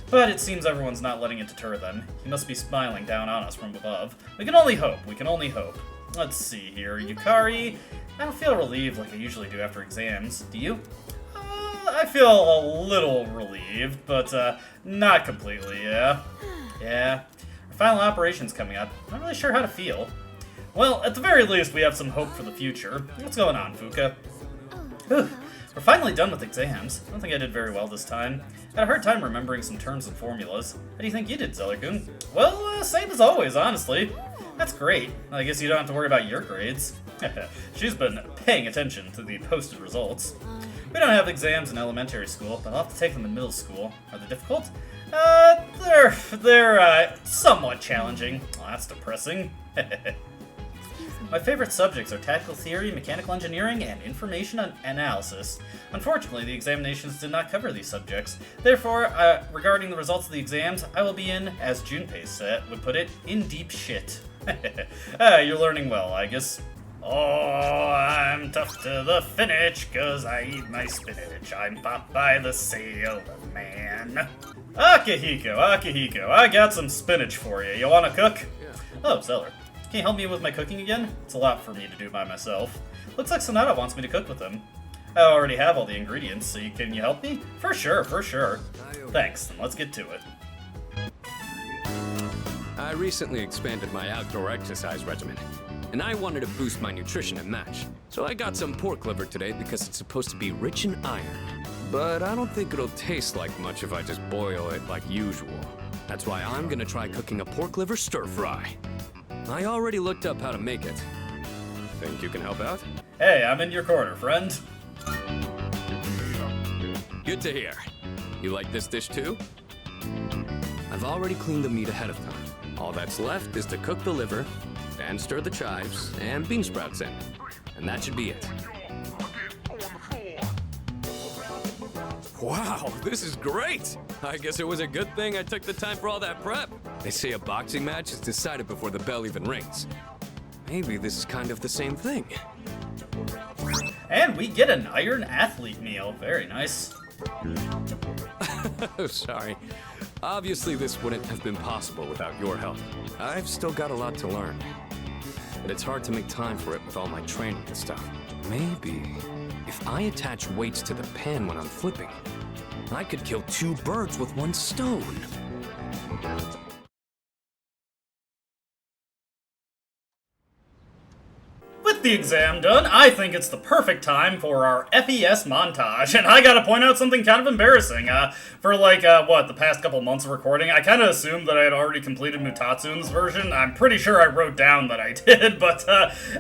But it seems everyone's not letting it deter them. He must be smiling down on us from above. We can only hope. We can only hope. Let's see here. Yukari, I don't feel relieved like I usually do after exams. Do you? I feel a little relieved, but not completely, yeah. Yeah. Our final operation's coming up. Not really sure how to feel. Well, at the very least, we have some hope for the future. What's going on, Fuka? We're finally done with exams. I don't think I did very well this time. I had a hard time remembering some terms and formulas. How do you think you did, Zeller-kun? Well, same as always, honestly. That's great. I guess you don't have to worry about your grades. She's been paying attention to the posted results. We don't have exams in elementary school, but I'll have to take them in middle school. Are they difficult? They're somewhat challenging. Oh, that's depressing. My favorite subjects are tactical theory, mechanical engineering, and information analysis. Unfortunately, the examinations did not cover these subjects. Therefore, regarding the results of the exams, I will be in, as Junpei would put it, in deep shit. You're learning well, I guess. Oh, I'm tough to the finish, 'cause I eat my spinach. I'm popped by the sailorman. Akihiko, I got some spinach for you. You wanna cook? Yeah. Oh, Zeller. Can you help me with my cooking again? It's a lot for me to do by myself. Looks like Sonata wants me to cook with him. I already have all the ingredients, so can you help me? For sure. Thanks, then let's get to it. I recently expanded my outdoor exercise regimen, and I wanted to boost my nutrition and match. So I got some pork liver today because it's supposed to be rich in iron. But I don't think it'll taste like much if I just boil it like usual. That's why I'm gonna try cooking a pork liver stir fry. I already looked up how to make it. Think you can help out? Hey, I'm in your corner, friend. Good to hear. You like this dish too? I've already cleaned the meat ahead of time. All that's left is to cook the liver, and stir the chives and bean sprouts in. And that should be it. Wow, this is great! I guess it was a good thing I took the time for all that prep. They say a boxing match is decided before the bell even rings. Maybe this is kind of the same thing. And we get an Iron Athlete meal. Very nice. Sorry. Obviously, this wouldn't have been possible without your help. I've still got a lot to learn. But it's hard to make time for it with all my training and stuff. Maybe if I attach weights to the pen when I'm flipping, I could kill 2 birds with 1 stone. With the exam done, I think it's the perfect time for our FES montage, and I gotta point out something kind of embarrassing. For the past couple months of recording, I kind of assumed that I had already completed Mutatsu in this version. I'm pretty sure I wrote down that I did, but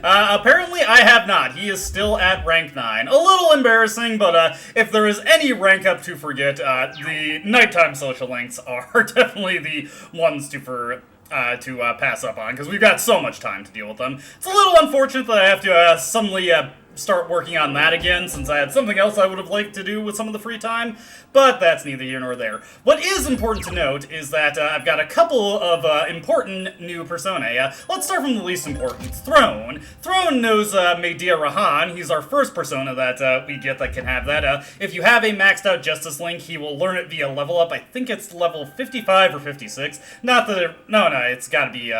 apparently I have not. He is still at rank 9. A little embarrassing, but if there is any rank up to forget, the nighttime social links are definitely the ones to pass up on, because we've got so much time to deal with them. It's a little unfortunate that I have to suddenly start working on that again, since I had something else I would have liked to do with some of the free time, but that's neither here nor there. What is important to note is that I've got a couple of important new personae. Let's start from the least important, Throne. Throne knows Medea Rahan. He's our first persona that we get that can have that. If you have a maxed out Justice Link, he will learn it via level up. I think it's level 55 or 56. Not that no, it's gotta be,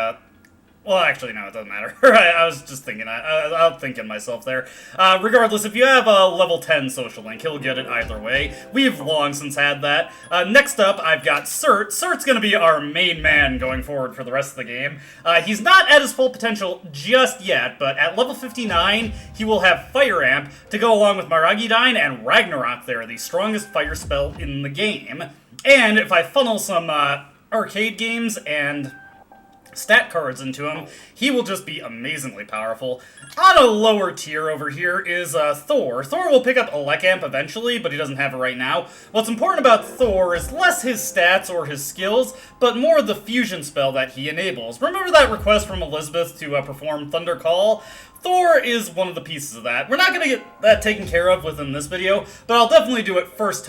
well, actually, no, it doesn't matter. I was just thinking, I'm thinking myself there. Regardless, if you have a level 10 social link, he'll get it either way. We've long since had that. Next up, I've got Cert. Cert's gonna be our main man going forward for the rest of the game. He's not at his full potential just yet, but at level 59, he will have Fire Amp to go along with Maragidine and Ragnarok there, the strongest fire spell in the game. And if I funnel some arcade games and stat cards into him, he will just be amazingly powerful. On a lower tier over here is Thor. Thor will pick up Elekkamp eventually, but he doesn't have it right now. What's important about Thor is less his stats or his skills, but more the fusion spell that he enables. Remember that request from Elizabeth to perform Thunder Call? Thor is one of the pieces of that. We're not going to get that taken care of within this video, but I'll definitely do it first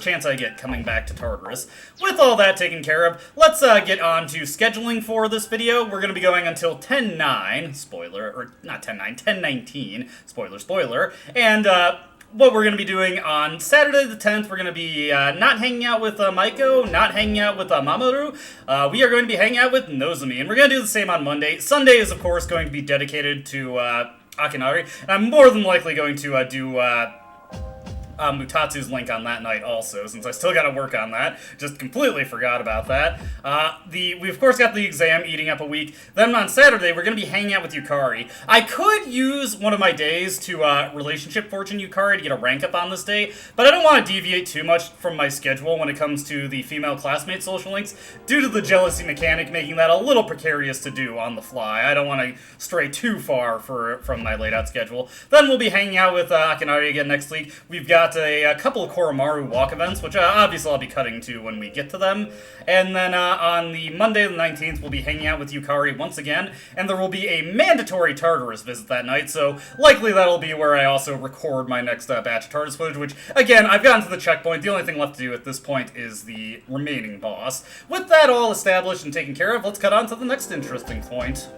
chance I get coming back to Tartarus. With all that taken care of, let's get on to scheduling for this video. We're going to be going until 10:09, spoiler, or not 10:09, 10:19, spoiler, and what we're going to be doing on Saturday the 10th, we're going to be not hanging out with Maiko, not hanging out with Mamoru. We are going to be hanging out with Nozomi, and we're going to do the same on Monday. Sunday is, of course, going to be dedicated to Akinari, and I'm more than likely going to do Mutatsu's link on that night also, since I still gotta work on that. Just completely forgot about that. We of course got the exam eating up a week. Then on Saturday, we're gonna be hanging out with Yukari. I could use one of my days to relationship fortune Yukari to get a rank up on this day, but I don't want to deviate too much from my schedule when it comes to the female classmate social links, due to the jealousy mechanic making that a little precarious to do on the fly. I don't want to stray too far from my laid out schedule. Then we'll be hanging out with Akinari again next week. We've got a couple of Koromaru walk events, which obviously I'll be cutting to when we get to them. And then on the Monday the 19th, we'll be hanging out with Yukari once again, and there will be a mandatory Tartarus visit that night, so likely that'll be where I also record my next batch of Tartarus footage, which, again, I've gotten to the checkpoint. The only thing left to do at this point is the remaining boss. With that all established and taken care of, let's cut on to the next interesting point.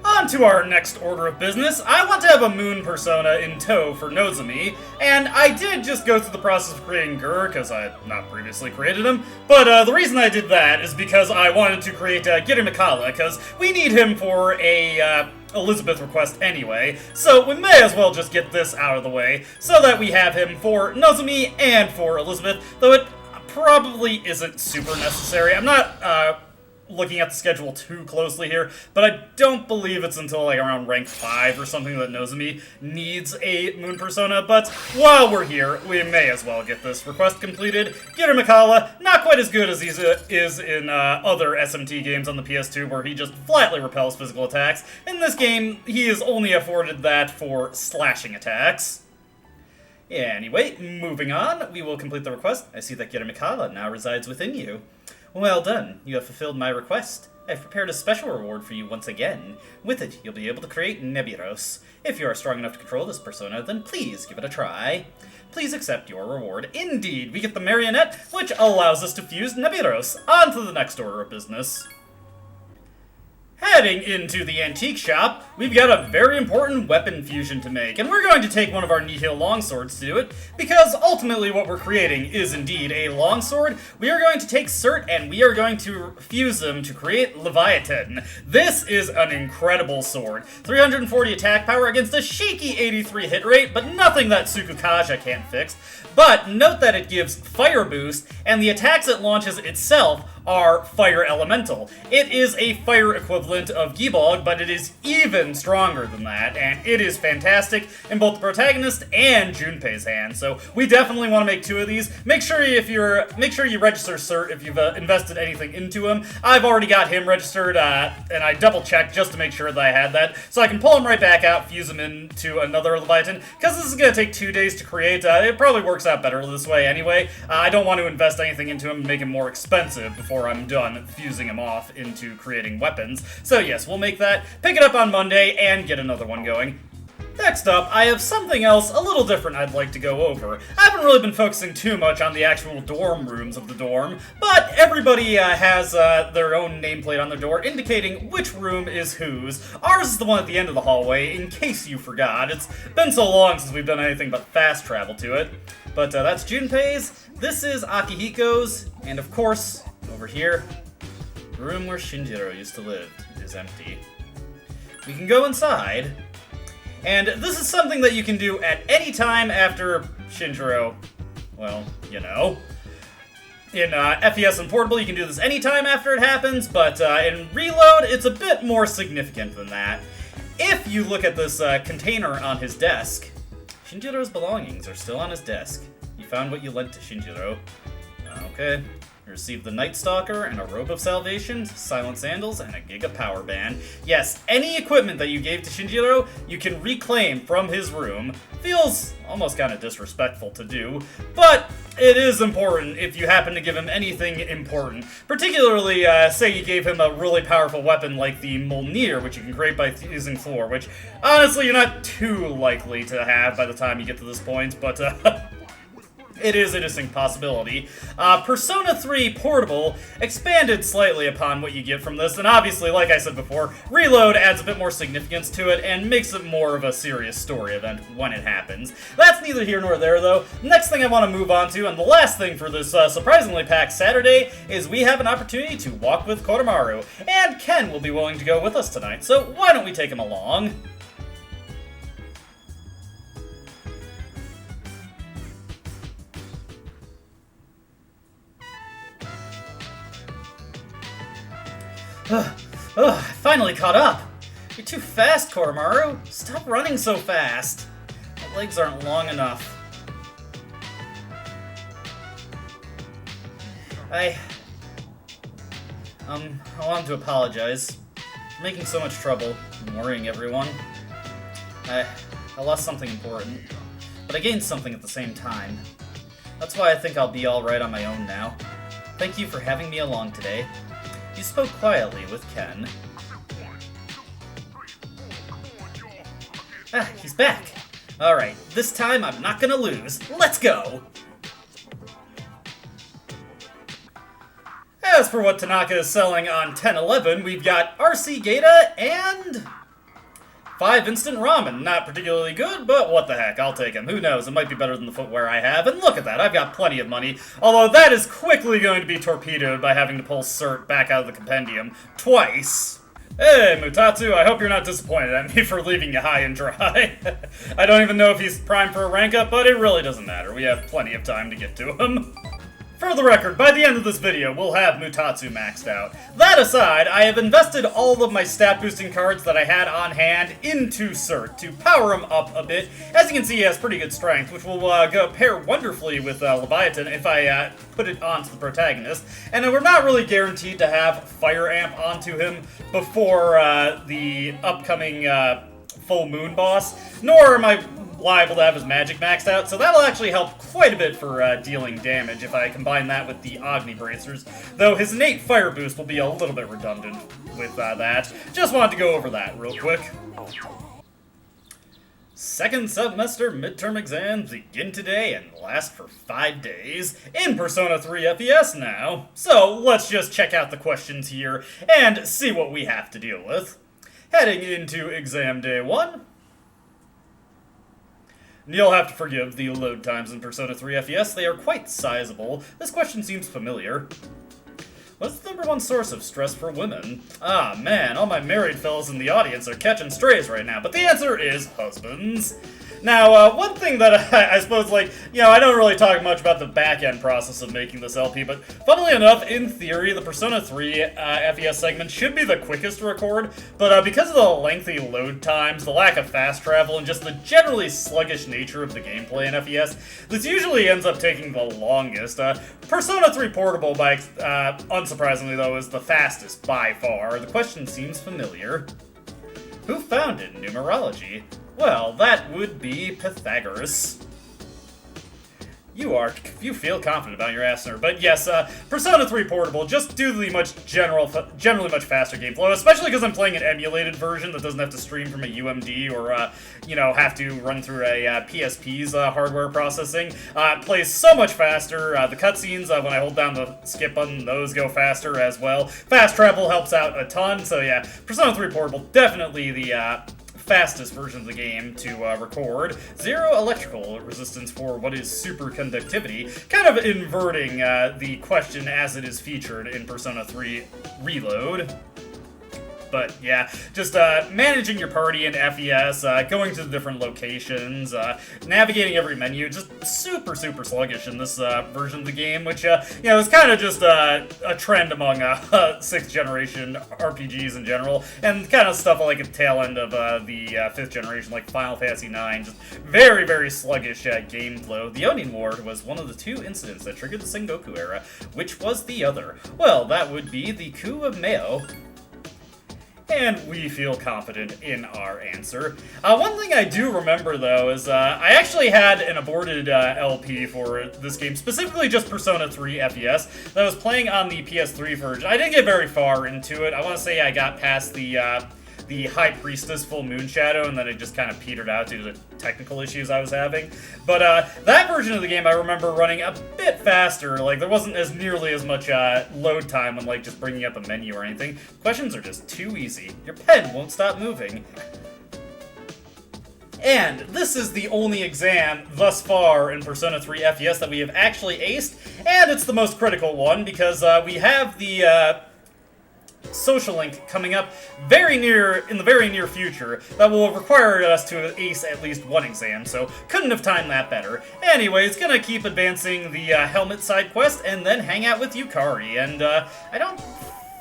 On to our next order of business. I want to have a moon persona in tow for Nozomi, and I did just go through the process of creating Gur, because I had not previously created him, but the reason I did that is because I wanted to create Giri Mikala, because we need him for a Elizabeth request anyway, so we may as well just get this out of the way, so that we have him for Nozomi and for Elizabeth, though it probably isn't super necessary. I'm not looking at the schedule too closely here, but I don't believe it's until like around rank 5 or something that Nozomi needs a moon persona, but while we're here, we may as well get this request completed. Giri Mikala, not quite as good as he is in other SMT games on the PS2, where he just flatly repels physical attacks. In this game, he is only afforded that for slashing attacks. Anyway, moving on, we will complete the request. I see that Giri Mikala now resides within you. Well done. You have fulfilled my request. I've prepared a special reward for you once again. With it, you'll be able to create Nebulos. If you are strong enough to control this persona, then please give it a try. Please accept your reward. Indeed, we get the Marionette, which allows us to fuse Nebulos. On to the next order of business. Heading into the antique shop, we've got a very important weapon fusion to make, and we're going to take one of our nihil longswords to do it, because ultimately what we're creating is indeed a longsword. We are going to take Cert and we are going to fuse them to create Leviathan. This is an incredible sword. 340 attack power against a shaky 83 hit rate, but nothing that Tsukukaja can't fix. But note that it gives fire boost, and the attacks it launches itself are fire elemental. It is a fire equivalent of Gibolg, but it is even stronger than that, and it is fantastic in both the protagonist and Junpei's hands. So we definitely want to make 2 of these. Make sure you register Cert if you've invested anything into him. I've already got him registered, and I double checked just to make sure that I had that, so I can pull him right back out, fuse him into another Leviathan, because this is going to take 2 days to create. It probably works out better this way anyway. I don't want to invest anything into him and make him more expensive before I'm done fusing him off into creating weapons. So yes, we'll make that, pick it up on Monday, and get another one going. Next up, I have something else a little different I'd like to go over. I haven't really been focusing too much on the actual dorm rooms of the dorm, but everybody has their own nameplate on their door indicating which room is whose. Ours is the one at the end of the hallway, in case you forgot. It's been so long since we've done anything but fast travel to it. But that's Junpei's, this is Akihiko's, and of course, over here, the room where Shinjiro used to live is empty. We can go inside, and this is something that you can do at any time after Shinjiro, well, you know. In FES and Portable, you can do this anytime after it happens, but in Reload, it's a bit more significant than that. If you look at this container on his desk, Shinjiro's belongings are still on his desk. You found what you lent to Shinjiro. Okay. You received the Night Stalker and a Robe of Salvation, Silent Sandals, and a Giga Power Band. Yes, any equipment that you gave to Shinjiro, you can reclaim from his room. Feels almost kind of disrespectful to do, but it is important if you happen to give him anything important. Particularly, say you gave him a really powerful weapon like the Mjolnir, which you can create by using Floor, which, honestly, you're not too likely to have by the time you get to this point, but, it is a distinct possibility. Persona 3 Portable expanded slightly upon what you get from this, and obviously, like I said before, Reload adds a bit more significance to it and makes it more of a serious story event when it happens. That's neither here nor there, though. Next thing I want to move on to, and the last thing for this surprisingly packed Saturday, is we have an opportunity to walk with Koromaru, and Ken will be willing to go with us tonight, so why don't we take him along? I finally caught up. You're too fast, Koromaru. Stop running so fast. My legs aren't long enough. I wanted to apologize for making so much trouble and worrying everyone. I lost something important, but I gained something at the same time. That's why I think I'll be alright on my own now. Thank you for having me along today. You spoke quietly with Ken. Ah, he's back. Alright, this time I'm not gonna lose. Let's go! As for what Tanaka is selling on 1011, we've got RC Gata and 5 instant ramen. Not particularly good, but what the heck, I'll take them. Who knows, it might be better than the footwear I have. And look at that, I've got plenty of money. Although that is quickly going to be torpedoed by having to pull Cert back out of the compendium twice. Hey, Mutatsu, I hope you're not disappointed at me for leaving you high and dry. I don't even know if he's primed for a rank up, but it really doesn't matter. We have plenty of time to get to him. For the record, by the end of this video, we'll have Mutatsu maxed out. That aside, I have invested all of my stat-boosting cards that I had on hand into Cert to power him up a bit. As you can see, he has pretty good strength, which will go pair wonderfully with Leviathan if I put it onto the protagonist. And we're not really guaranteed to have Fire Amp onto him before the upcoming full moon boss, nor am I liable to have his magic maxed out, so that'll actually help quite a bit for dealing damage if I combine that with the Agni Bracers, though his innate fire boost will be a little bit redundant with that. Just wanted to go over that real quick. Second semester midterm exams begin today and last for 5 days in Persona 3 FES now. So let's just check out the questions here and see what we have to deal with. Heading into exam day 1. You'll have to forgive the load times in Persona 3 FES, they are quite sizable. This question seems familiar. What's the #1 source of stress for women? Ah, man, all my married fellas in the audience are catching strays right now, but the answer is husbands. Now, one thing that I suppose, like, you know, I don't really talk much about the back-end process of making this LP, but funnily enough, in theory, the Persona 3 FES segment should be the quickest to record, but because of the lengthy load times, the lack of fast travel, and just the generally sluggish nature of the gameplay in FES, this usually ends up taking the longest. Persona 3 Portable, unsurprisingly though, is the fastest by far. The question seems familiar. Who founded numerology? Well, that would be Pythagoras. You feel confident about your answer, but yes, Persona 3 Portable, just due to the generally much faster game flow, especially because I'm playing an emulated version that doesn't have to stream from a UMD or, you know, have to run through a PSP's hardware processing. It plays so much faster. The cutscenes, when I hold down the skip button, those go faster as well. Fast travel helps out a ton, so yeah, Persona 3 Portable, definitely the, fastest version of the game to record. 0 electrical resistance for what is superconductivity, kind of inverting the question as it is featured in Persona 3 Reload. But yeah, just managing your party in FES, going to the different locations, navigating every menu, just super sluggish in this version of the game, which, you know, is kind of just a trend among 6th generation RPGs in general, and kind of stuff like at the tail end of the 5th generation, like Final Fantasy IX, just very sluggish game flow. The Onin Ward was one of the 2 incidents that triggered the Sengoku era. Which was the other? Well, that would be the coup of Meo. And we feel confident in our answer. One thing I do remember, though, is I actually had an aborted LP for this game, specifically just Persona 3 FES, that I was playing on the PS3 version. I didn't get very far into it. I want to say I got past the High Priestess Full Moon Shadow, and then it just kind of petered out due to the technical issues I was having. But that version of the game I remember running a bit faster. Like, there wasn't as nearly as much load time when, like, just bringing up a menu or anything. Questions are just too easy. Your pen won't stop moving. And this is the only exam thus far in Persona 3 FES that we have actually aced, and it's the most critical one because we have the social link coming up in the very near future that will require us to ace at least one exam, so couldn't have timed that better. Anyways, gonna keep advancing the helmet side quest and then hang out with Yukari, and I don't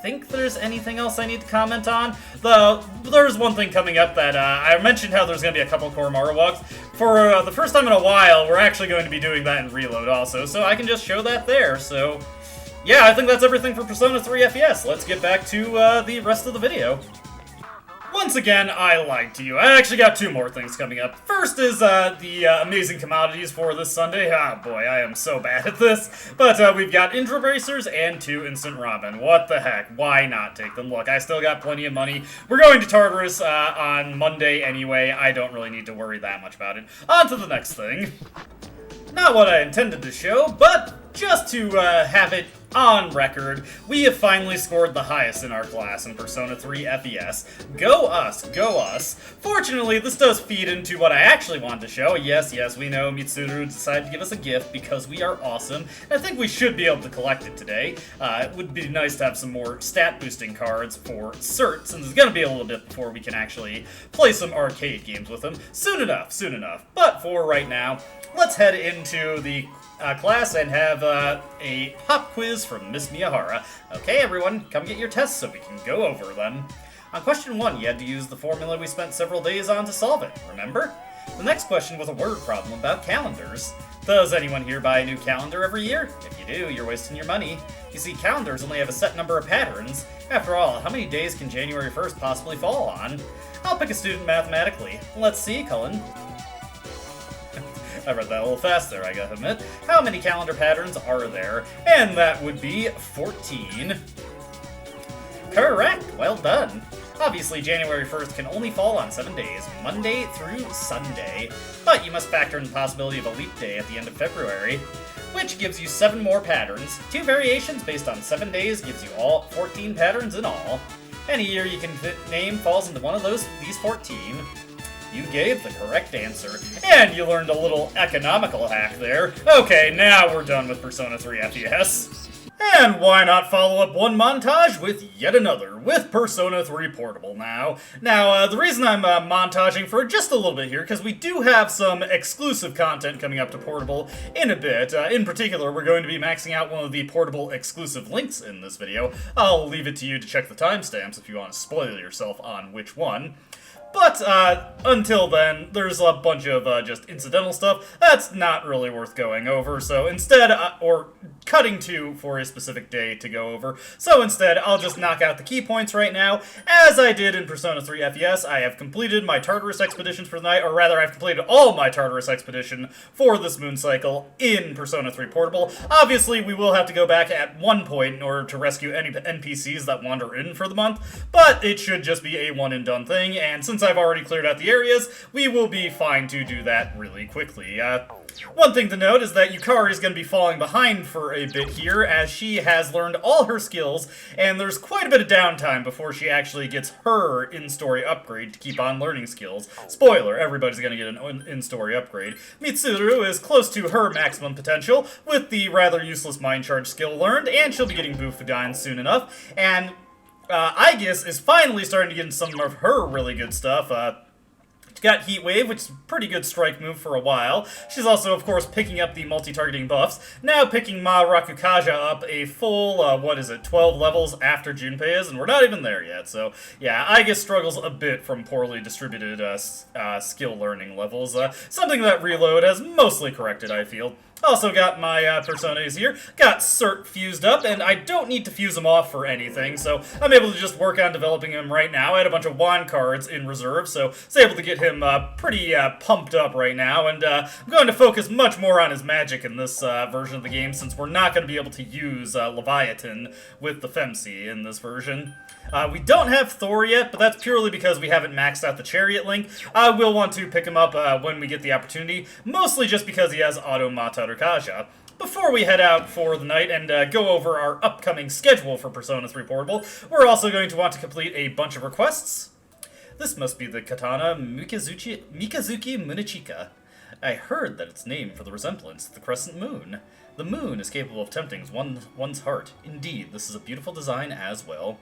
think there's anything else I need to comment on. Though there's one thing coming up that I mentioned how there's going to be a couple Koromaru walks. For the first time in a while, we're actually going to be doing that in Reload also, so I can just show that there, so yeah, I think that's everything for Persona 3 FES. Let's get back to the rest of the video. Once again, I lied to you. I actually got 2 more things coming up. First is the amazing commodities for this Sunday. Ah, boy, I am so bad at this. But we've got Intro Bracers and 2 Instant Ramen. What the heck? Why not take them? Look, I still got plenty of money. We're going to Tartarus on Monday anyway. I don't really need to worry that much about it. On to the next thing. Not what I intended to show, but just to have it on record, we have finally scored the highest in our class in Persona 3 FES. Go us, go us. Fortunately, this does feed into what I actually wanted to show. Yes, we know Mitsuru decided to give us a gift because we are awesome, and I think we should be able to collect it today. It would be nice to have some more stat boosting cards for Cert, since it's going to be a little bit before we can actually play some arcade games with them. Soon enough. But for right now, let's head into the class and have a pop quiz from Miss Miyahara. Okay, everyone, come get your tests so we can go over them. On question 1, you had to use the formula we spent several days on to solve it, remember? The next question was a word problem about calendars. Does anyone here buy a new calendar every year? If you do, you're wasting your money. You see, calendars only have a set number of patterns. After all, how many days can January 1st possibly fall on? I'll pick a student mathematically. Let's see, Cullen. I read that a little fast there, I gotta admit. How many calendar patterns are there? And that would be 14. Correct! Well done. Obviously, January 1st can only fall on 7 days, Monday through Sunday, but you must factor in the possibility of a leap day at the end of February, which gives you 7 more patterns. 2 variations based on 7 days gives you all 14 patterns in all. Any year you can name falls into one of these 14. You gave the correct answer, and you learned a little economical hack there. Okay, now we're done with Persona 3 FES. And why not follow up one montage with yet another, with Persona 3 Portable now. Now, the reason I'm montaging for just a little bit here, because we do have some exclusive content coming up to Portable in a bit. In particular, we're going to be maxing out one of the Portable exclusive links in this video. I'll leave it to you to check the timestamps if you want to spoil yourself on which one. But, until then, there's a bunch of, just incidental stuff that's not really worth going over, so instead, or cutting to for a specific day to go over, so instead, I'll just knock out the key points right now. As I did in Persona 3 FES, I have completed my Tartarus expeditions for the night, or rather, I've completed all my Tartarus expedition for this moon cycle in Persona 3 Portable. Obviously, we will have to go back at one point in order to rescue any NPCs that wander in for the month, but it should just be a one-and-done thing, and since I've already cleared out the areas, we will be fine to do that really quickly. One thing to note is that Yukari is going to be falling behind for a bit here, as she has learned all her skills, and there's quite a bit of downtime before she actually gets her in-story upgrade to keep on learning skills. Spoiler, everybody's going to get an in-story upgrade. Mitsuru is close to her maximum potential, with the rather useless Mind Charge skill learned, and she'll be getting Bufudine soon enough, and Aegis is finally starting to get into some of her really good stuff. Got Heat Wave, which is a pretty good strike move for a while. She's also, of course, picking up the multi-targeting buffs. Now picking Ma Rakukaja up a full, 12 levels after Junpei is, and we're not even there yet. So, yeah, Aegis struggles a bit from poorly distributed skill learning levels. Something that Reload has mostly corrected, I feel. Also got my personas here, got Cert fused up, and I don't need to fuse them off for anything, so I'm able to just work on developing him right now. I had a bunch of wand cards in reserve, so I was able to get him pretty pumped up right now, and I'm going to focus much more on his magic in this version of the game, since we're not going to be able to use Leviathan with the Femsi in this version. We don't have Thor yet, but that's purely because we haven't maxed out the Chariot link. I will want to pick him up when we get the opportunity, mostly just because he has Auto Mata Kaja. Before we head out for the night and go over our upcoming schedule for Persona 3 Portable, we're also going to want to complete a bunch of requests. This must be the katana Mikazuki Munichika. I heard that it's named for the resemblance to the crescent moon. The moon is capable of tempting one's heart. Indeed, this is a beautiful design as well.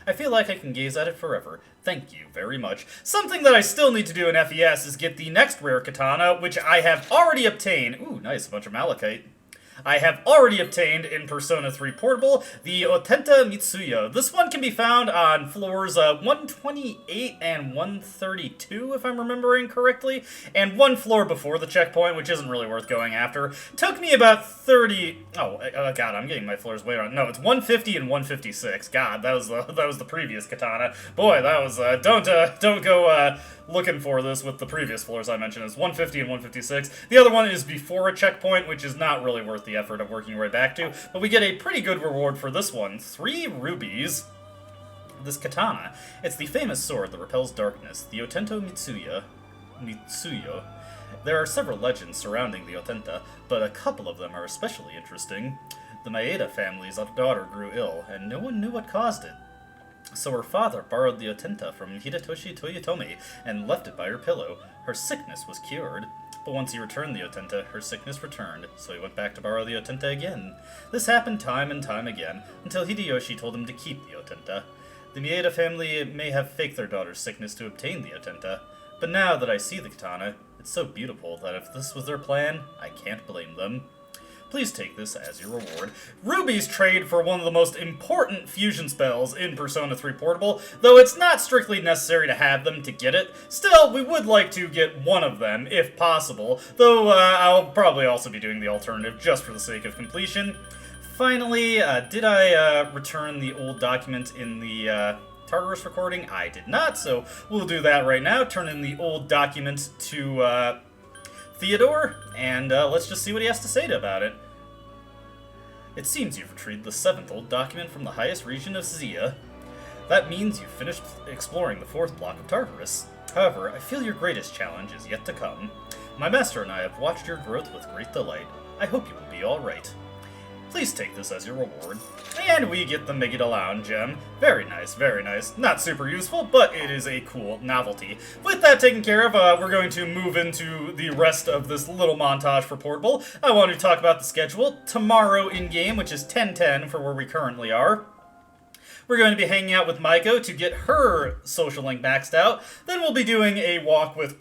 I feel like I can gaze at it forever. Thank you very much. Something that I still need to do in FES is get the next rare katana, which I have already obtained. Ooh, nice, a bunch of malachite. I have already obtained in Persona 3 Portable, the Otenta Mitsuyo. This one can be found on floors 128 and 132, if I'm remembering correctly, and one floor before the checkpoint, which isn't really worth going after. Took me about 30... Oh, God, I'm getting my floors way wrong. No, it's 150 and 156. God, that was the previous katana. Boy, that was... Don't go looking for this with the previous floors I mentioned. It's 150 and 156. The other one is before a checkpoint, which is not really worth the effort of working right back to, but we get a pretty good reward for this one. 3 rubies. This katana. It's the famous sword that repels darkness, the Otento Mitsuyo. There are several legends surrounding the Otenta, but a couple of them are especially interesting. The Maeda family's daughter grew ill, and no one knew what caused it. So her father borrowed the Otenta from Hidetoshi Toyotomi and left it by her pillow. Her sickness was cured. But once he returned the Otenta, her sickness returned, so he went back to borrow the Otenta again. This happened time and time again, until Hideyoshi told him to keep the Otenta. The Maeda family may have faked their daughter's sickness to obtain the Otenta, but now that I see the katana, it's so beautiful that if this was their plan, I can't blame them. Please take this as your reward. Rubies trade for one of the most important fusion spells in Persona 3 Portable, though it's not strictly necessary to have them to get it. Still, we would like to get one of them, if possible, though I'll probably also be doing the alternative just for the sake of completion. Finally, did I return the old document in the Tartarus recording? I did not, so we'll do that right now. Turn in the old document to Theodore, and let's just see what he has to say about it. It seems you've retrieved the 7th old document from the highest region of Zia. That means you've finished exploring the 4th block of Tartarus. However, I feel your greatest challenge is yet to come. My master and I have watched your growth with great delight. I hope you will be alright. Please take this as your reward. And we get the Megiddo gem. Very nice, very nice. Not super useful, but it is a cool novelty. With that taken care of, we're going to move into the rest of this little montage for Portable. I want to talk about the schedule. Tomorrow in-game, which is 10:10 for where we currently are. We're going to be hanging out with Maiko to get her social link maxed out. Then we'll be doing a walk with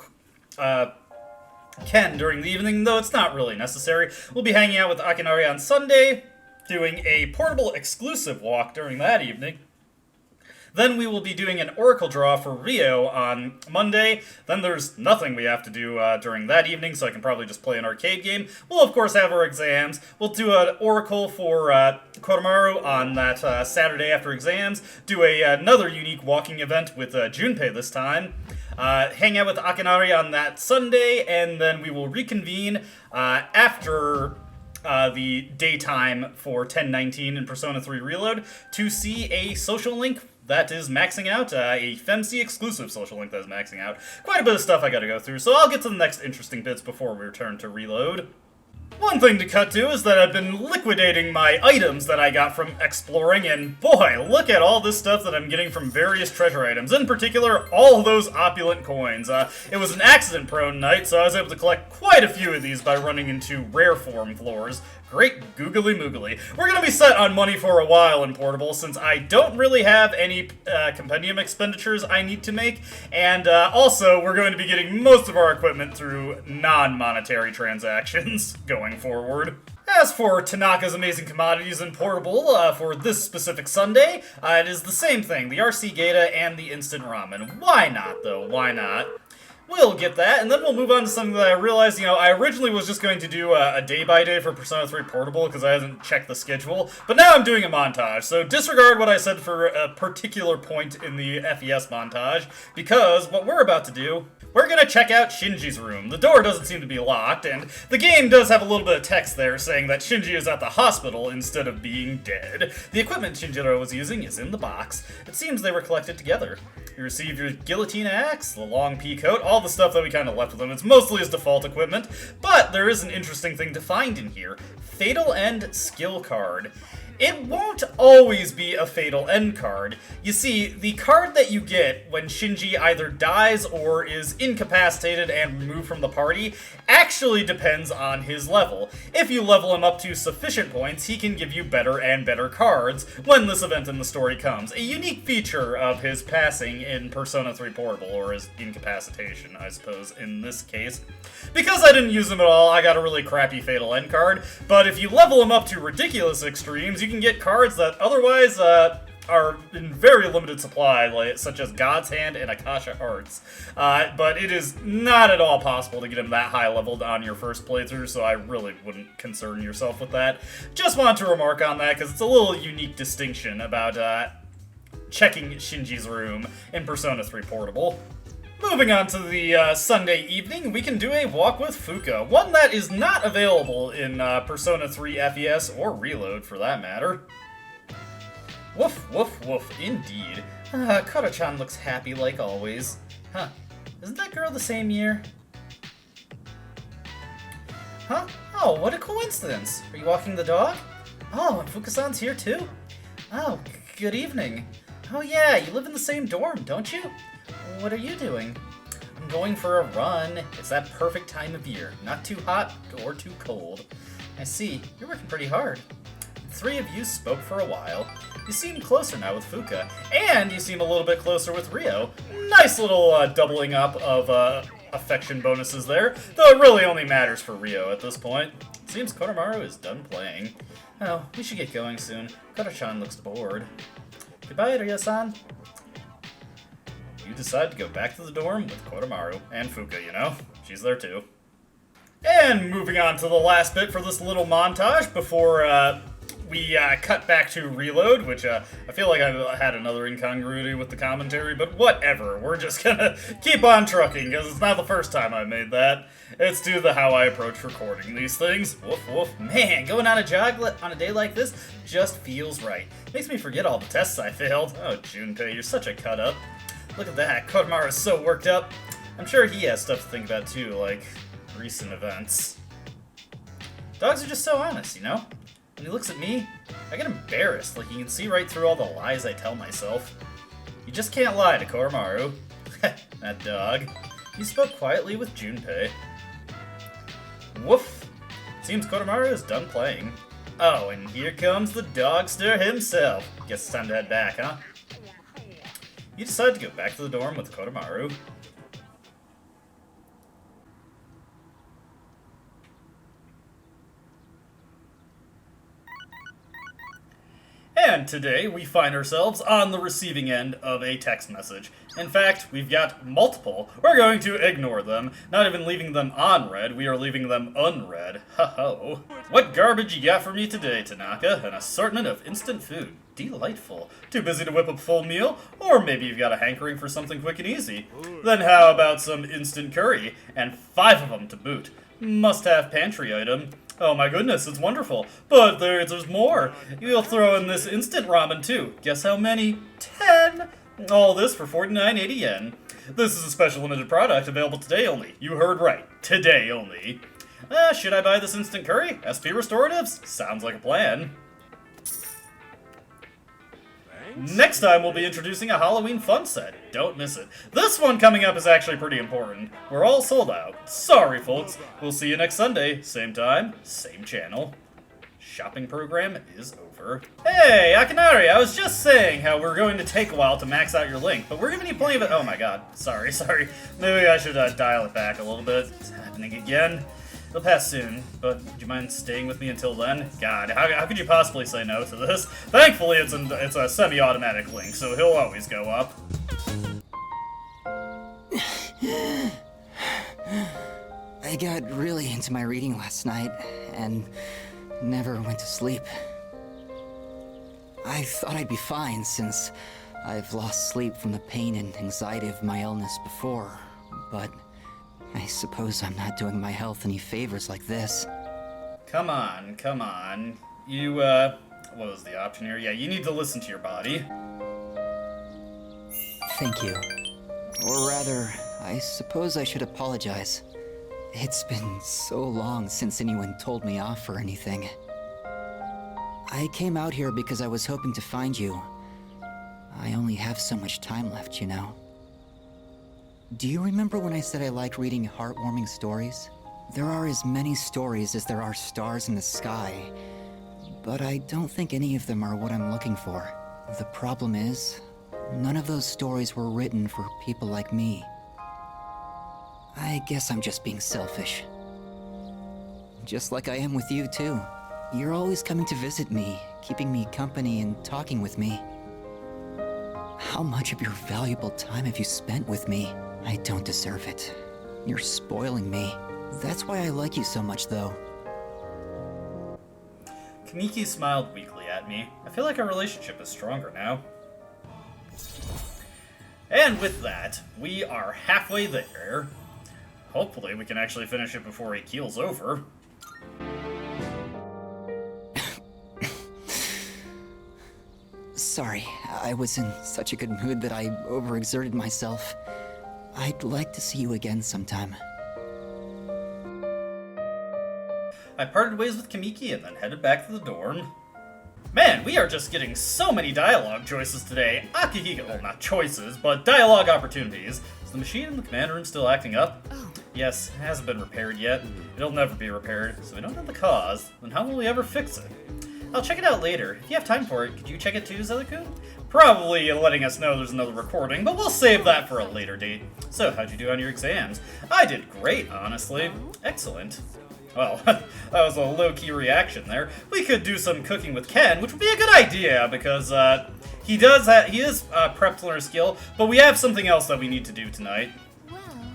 Ken during the evening, though it's not really necessary. We'll be hanging out with Akinari on Sunday, doing a Portable exclusive walk during that evening. Then we will be doing an Oracle draw for Rio on Monday. Then there's nothing we have to do during that evening, so I can probably just play an arcade game. We'll, of course, have our exams. We'll do an Oracle for Koromaru on that Saturday after exams. Do another unique walking event with Junpei this time. Hang out with Akinari on that Sunday, and then we will reconvene after the daytime for 10:19 in Persona 3 Reload to see a social link that is maxing out, a FEMC exclusive social link that is maxing out. Quite a bit of stuff I gotta go through, so I'll get to the next interesting bits before we return to Reload. One thing to cut to is that I've been liquidating my items that I got from exploring, and boy, look at all this stuff that I'm getting from various treasure items. In particular, all those opulent coins. It was an accident-prone night, so I was able to collect quite a few of these by running into rare form floors. Great googly moogly. We're gonna be set on money for a while in Portable, since I don't really have any compendium expenditures I need to make, and also we're going to be getting most of our equipment through non-monetary transactions going forward. As for Tanaka's Amazing Commodities in Portable, for this specific Sunday, it is the same thing, the RC Gata and the Instant Ramen. Why not, though? Why not? We'll get that, and then we'll move on to something that I realized, I originally was just going to do a day-by-day for Persona 3 Portable because I hadn't checked the schedule, but now I'm doing a montage, so disregard what I said for a particular point in the FES montage, because what we're about to do, we're going to check out Shinji's room. The door doesn't seem to be locked, and the game does have a little bit of text there saying that Shinji is at the hospital instead of being dead. The equipment Shinjiro was using is in the box. It seems they were collected together. You receive your guillotine axe, the long pea coat, all the stuff that we kind of left with him. It's mostly his default equipment, but there is an interesting thing to find in here. Fatal End skill card. It won't always be a Fatal End card. You see, the card that you get when Shinji either dies or is incapacitated and removed from the party actually depends on his level. If you level him up to sufficient points, he can give you better and better cards when this event in the story comes. A unique feature of his passing in Persona 3 Portable, or his incapacitation, I suppose, in this case. Because I didn't use him at all, I got a really crappy Fatal End card, but if you level him up to ridiculous extremes, you can get cards that otherwise are in very limited supply, such as God's Hand and Akasha Hearts. But it is not at all possible to get him that high leveled on your first playthrough, so I really wouldn't concern yourself with that. Just wanted to remark on that, because it's a little unique distinction about checking Shinji's room in Persona 3 Portable. Moving on to the Sunday evening, we can do a walk with Fuka, one that is not available in Persona 3 FES or Reload for that matter. Woof, woof, woof, indeed. Koro-chan looks happy like always. Huh, isn't that girl the same year? Huh? Oh, what a coincidence. Are you walking the dog? Oh, and Fuka-san's here too? Oh, good evening. Oh yeah, you live in the same dorm, don't you? What are you doing? I'm going for a run. It's that perfect time of year. Not too hot or too cold. I see. You're working pretty hard. The three of you spoke for a while. You seem closer now with Fuka. And you seem a little bit closer with Rio. Nice little doubling up of affection bonuses there. Though it really only matters for Rio at this point. Seems Koromaru is done playing. Oh, we should get going soon. Koro-chan looks bored. Goodbye, Rio-san. You decide to go back to the dorm with Koromaru and Fuka, she's there too. And moving on to the last bit for this little montage before we cut back to reload, which I feel like I had another incongruity with the commentary, but whatever. We're just gonna keep on trucking, because it's not the first time I made that. It's due to how I approach recording these things. Woof woof. Man, going on a jog on a day like this just feels right. Makes me forget all the tests I failed. Oh, Junpei, you're such a cut-up. Look at that, Koromaru is so worked up. I'm sure he has stuff to think about too, like recent events. Dogs are just so honest, you know? When he looks at me, I get embarrassed, like he can see right through all the lies I tell myself. You just can't lie to Koromaru. That dog. He spoke quietly with Junpei. Woof! Seems Koromaru is done playing. Oh, and here comes the dogster himself. Guess it's time to head back, huh? You decide to go back to the dorm with Koromaru. And today, we find ourselves on the receiving end of a text message. In fact, we've got multiple. We're going to ignore them. Not even leaving them on read, we are leaving them unread. Ho-ho. What garbage you got for me today, Tanaka? An assortment of instant food. Delightful. Too busy to whip up a full meal? Or maybe you've got a hankering for something quick and easy. Then how about some instant curry? And 5 of them to boot. Must-have pantry item. Oh my goodness, it's wonderful. But there's more. You'll throw in this instant ramen too. Guess how many? 10! All this for 49.80 yen. This is a special limited product available today only. You heard right. Today only. Should I buy this instant curry? SP restoratives? Sounds like a plan. Next time, we'll be introducing a Halloween fun set. Don't miss it. This one coming up is actually pretty important. We're all sold out. Sorry, folks. We'll see you next Sunday. Same time, same channel. Shopping program is over. Hey, Akinari, I was just saying how we're going to take a while to max out your link, but we're giving you plenty of it. Oh my god. Sorry. Maybe I should dial it back a little bit. It's happening again. It'll pass soon, but would you mind staying with me until then? God, how could you possibly say no to this? Thankfully, it's a semi-automatic link, so he'll always go up. I got really into my reading last night, and never went to sleep. I thought I'd be fine, since I've lost sleep from the pain and anxiety of my illness before, but I suppose I'm not doing my health any favors like this. Come on. You, what was the option here? Yeah, you need to listen to your body. Thank you. Or rather, I suppose I should apologize. It's been so long since anyone told me off or anything. I came out here because I was hoping to find you. I only have so much time left, you know. Do you remember when I said I liked reading heartwarming stories? There are as many stories as there are stars in the sky, but I don't think any of them are what I'm looking for. The problem is, none of those stories were written for people like me. I guess I'm just being selfish. Just like I am with you, too. You're always coming to visit me, keeping me company and talking with me. How much of your valuable time have you spent with me? I don't deserve it. You're spoiling me. That's why I like you so much, though. Kamiki smiled weakly at me. I feel like our relationship is stronger now. And with that, we are halfway there. Hopefully we can actually finish it before he keels over. Sorry, I was in such a good mood that I overexerted myself. I'd like to see you again sometime. I parted ways with Kamiki and then headed back to the dorm. Man, we are just getting so many dialogue choices today. Akihiko, well, not choices, but dialogue opportunities. Is the machine in the command room still acting up? Oh. Yes, it hasn't been repaired yet. It'll never be repaired, so we don't know the cause. Then how will we ever fix it? I'll check it out later. If you have time for it, could you check it too, Zelda-kun? Probably letting us know there's another recording, but we'll save that for a later date. So, how'd you do on your exams? I did great, honestly. Excellent. Well, that was a low-key reaction there. We could do some cooking with Ken, which would be a good idea, because he is prepped to learn a skill, but we have something else that we need to do tonight.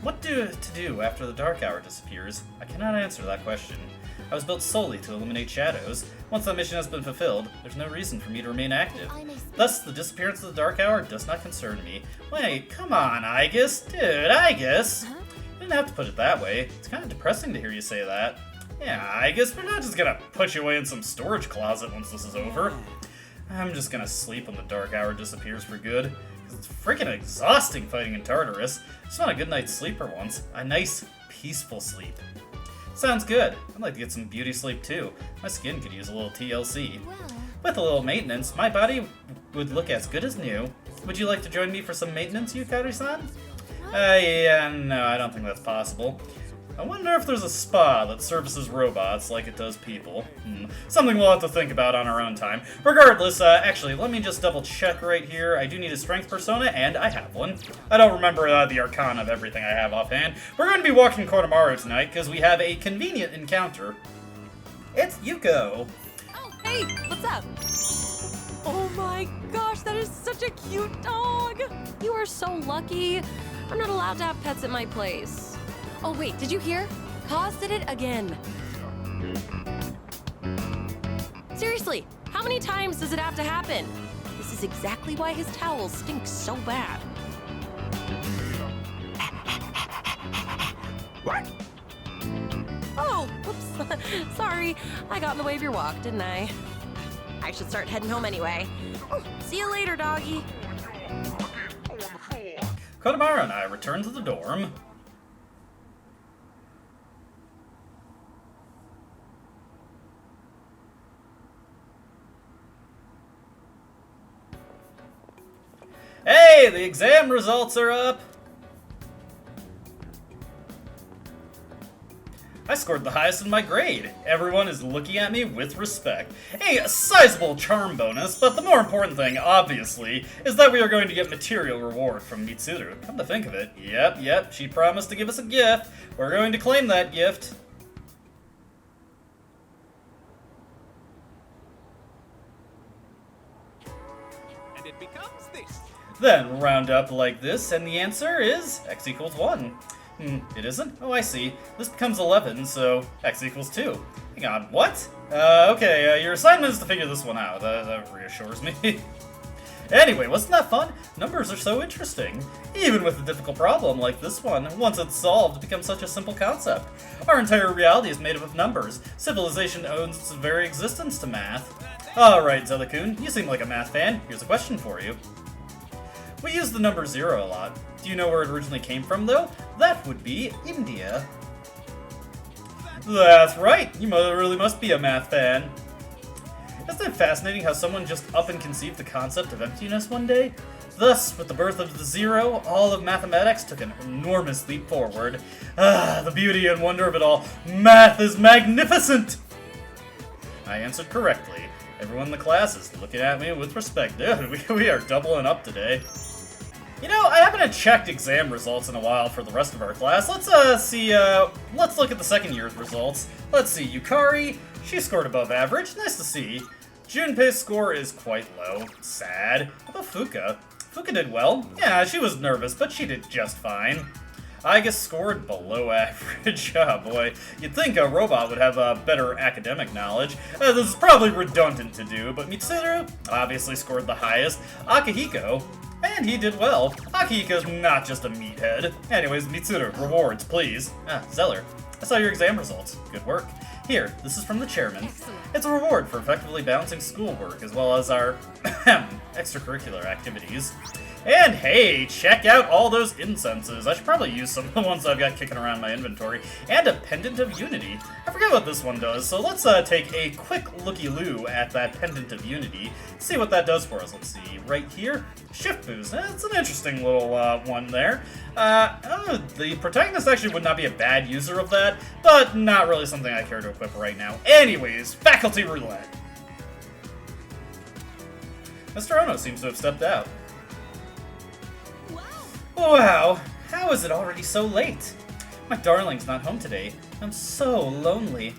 What to do after the dark hour disappears? I cannot answer that question. I was built solely to eliminate shadows. Once that mission has been fulfilled, there's no reason for me to remain active. Thus, the disappearance of the Dark Hour does not concern me. Wait, come on, Aigis. Dude, Aigis. You didn't have to put it that way. It's kind of depressing to hear you say that. Yeah, I guess we're not just gonna put you away in some storage closet once this is over. I'm just gonna sleep when the Dark Hour disappears for good. It's freaking exhausting fighting in Tartarus. Just want a good night's sleep for once. A nice, peaceful sleep. Sounds good. I'd like to get some beauty sleep too. My skin could use a little TLC. With a little maintenance, my body would look as good as new. Would you like to join me for some maintenance, Yukari-san? Yeah, no, I don't think that's possible. I wonder if there's a spa that services robots like it does people. Something we'll have to think about on our own time. Regardless, actually, let me just double check right here. I do need a strength persona, and I have one. I don't remember the arcana of everything I have offhand. We're going to be walking Koromaru tonight because we have a convenient encounter. It's Yuko. Oh, hey, what's up? Oh my gosh, that is such a cute dog. You are so lucky. I'm not allowed to have pets at my place. Oh wait, did you hear? Kaz did it again. Seriously, how many times does it have to happen? This is exactly why his towel stinks so bad. What? Oh, whoops. Sorry, I got in the way of your walk, didn't I? I should start heading home anyway. Oh, see you later, doggy. Koromaru and I return to the dorm. Hey, the exam results are up! I scored the highest in my grade. Everyone is looking at me with respect. A sizable charm bonus, but the more important thing, obviously, is that we are going to get material reward from Mitsuru. Come to think of it, yep, she promised to give us a gift. We're going to claim that gift. And it becomes this. Then round up like this, and the answer is x equals 1. It isn't? Oh, I see. This becomes 11, so x equals 2. Hang on, what? Okay, your assignment is to figure this one out. That reassures me. Anyway, wasn't that fun? Numbers are so interesting. Even with a difficult problem like this one, once it's solved, it becomes such a simple concept. Our entire reality is made up of numbers. Civilization owes its very existence to math. Alright, Zelda-kun, you seem like a math fan. Here's a question for you. We use the number 0 a lot. Do you know where it originally came from, though? That would be India. That's right! You really must be a math fan. Isn't it fascinating how someone just up and conceived the concept of emptiness one day? Thus, with the birth of the 0, all of mathematics took an enormous leap forward. The beauty and wonder of it all. Math is magnificent! I answered correctly. Everyone in the class is looking at me with respect. Dude, we are doubling up today. You know, I haven't checked exam results in a while for the rest of our class. Let's let's look at the second year's results. Let's see, Yukari, she scored above average, nice to see. Junpei's score is quite low, sad. How about Fuka? Fuka did well. Yeah, she was nervous, but she did just fine. Aigus scored below average. Oh boy, you'd think a robot would have better academic knowledge. This is probably redundant to do, but Mitsuru obviously scored the highest. Akihiko, and he did well. Akihiko's not just a meathead. Anyways, Mitsuru, rewards, please. Zeller, I saw your exam results. Good work. Here, this is from the chairman. Excellent. It's a reward for effectively balancing schoolwork as well as our extracurricular activities. And hey, check out all those incenses. I should probably use some of the ones I've got kicking around my inventory. And a Pendant of Unity. I forget what this one does, so let's take a quick looky-loo at that Pendant of Unity. See what that does for us. Let's see, right here, Shift Boost. It's an interesting little one there. The protagonist actually would not be a bad user of that, but not really something I care to equip right now. Anyways, Faculty Roulette. Mr. Ono seems to have stepped out. Wow, how is it already so late? My darling's not home today. I'm so lonely.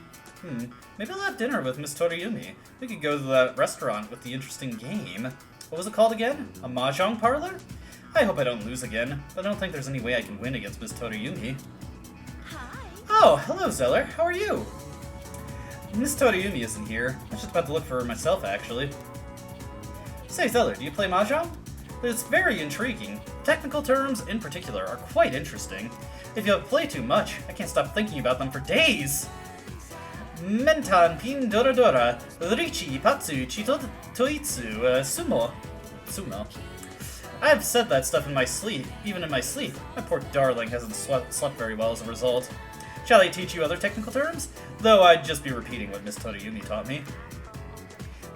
Maybe I'll have dinner with Miss Toriyumi. We could go to that restaurant with the interesting game. What was it called again? A mahjong parlor? I hope I don't lose again, but I don't think there's any way I can win against Miss Toriyumi. Hi. Oh, hello Zeller. How are you? Miss Toriumi isn't here. I was just about to look for her myself, actually. Say, Zeller, do you play Mahjong? It's very intriguing. Technical terms, in particular, are quite interesting. If you play too much, I can't stop thinking about them for days. Mentan pin doradora, richi patsu chito toitsu sumo. I've said that stuff in my sleep, even in my sleep. My poor darling hasn't slept very well as a result. Shall I teach you other technical terms? Though I'd just be repeating what Miss Toriumi taught me.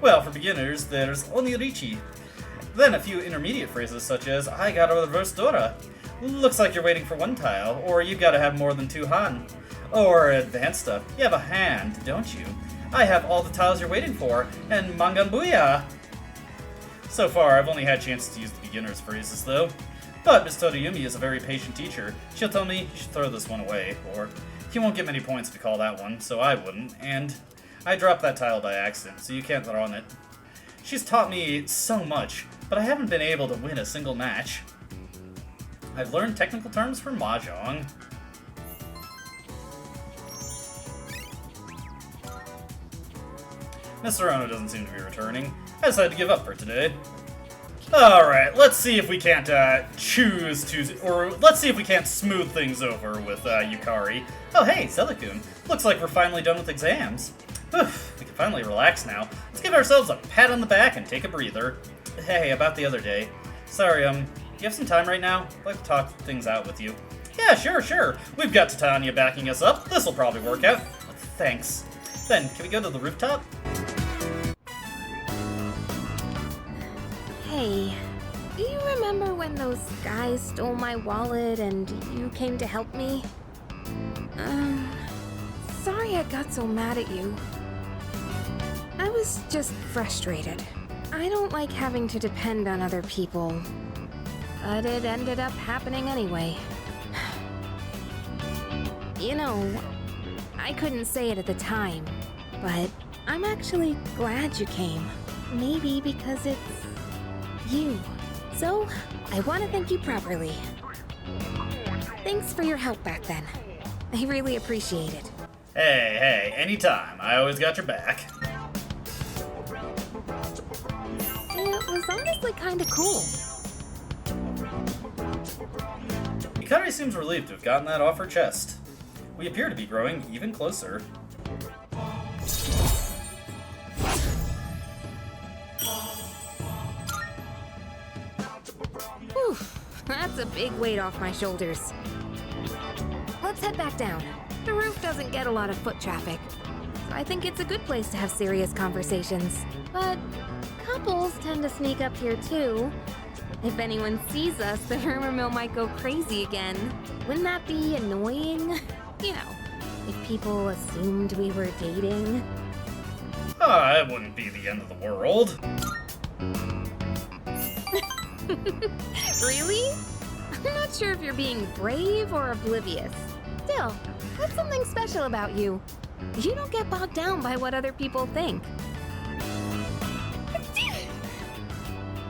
Well, for beginners, there's onirichi. Then a few intermediate phrases such as, I got a reverse dora. Looks like you're waiting for one tile, or you gotta have more than 2 han. Or advanced stuff, you have a hand, don't you? I have all the tiles you're waiting for, and manganbuya! So far, I've only had chances to use the beginner's phrases, though. But Miss Toriumi is a very patient teacher. She'll tell me you should throw this one away, or you won't get many points if you call that one, so I wouldn't, and I dropped that tile by accident, so you can't throw on it. She's taught me so much, but I haven't been able to win a single match. I've learned technical terms for Mahjong. Mr. Ono doesn't seem to be returning. I decided to give up for today. Alright, let's see if we can't let's see if we can't smooth things over with Yukari. Oh hey, Zelakun. Looks like we're finally done with exams. Whew, we can finally relax now. Let's give ourselves a pat on the back and take a breather. Hey, about the other day. Sorry, you have some time right now? I'd like to talk things out with you. Yeah, sure. We've got Titania backing us up. This'll probably work out. Thanks. Then, can we go to the rooftop? Hey, do you remember when those guys stole my wallet and you came to help me? Sorry I got so mad at you. I was just frustrated. I don't like having to depend on other people. But it ended up happening anyway. You know, I couldn't say it at the time, but I'm actually glad you came. Maybe because it's you. So, I want to thank you properly. Thanks for your help back then. I really appreciate it. Hey, anytime. I always got your back. It was honestly kinda cool. Yukari seems relieved to have gotten that off her chest. We appear to be growing even closer. Whew, that's a big weight off my shoulders. Let's head back down. The roof doesn't get a lot of foot traffic, so I think it's a good place to have serious conversations. But couples tend to sneak up here too. If anyone sees us, the rumor mill might go crazy again. Wouldn't that be annoying? You know, if people assumed we were dating. It wouldn't be the end of the world. Really? I'm not sure if you're being brave or oblivious. Still, that's something special about you. You don't get bogged down by what other people think.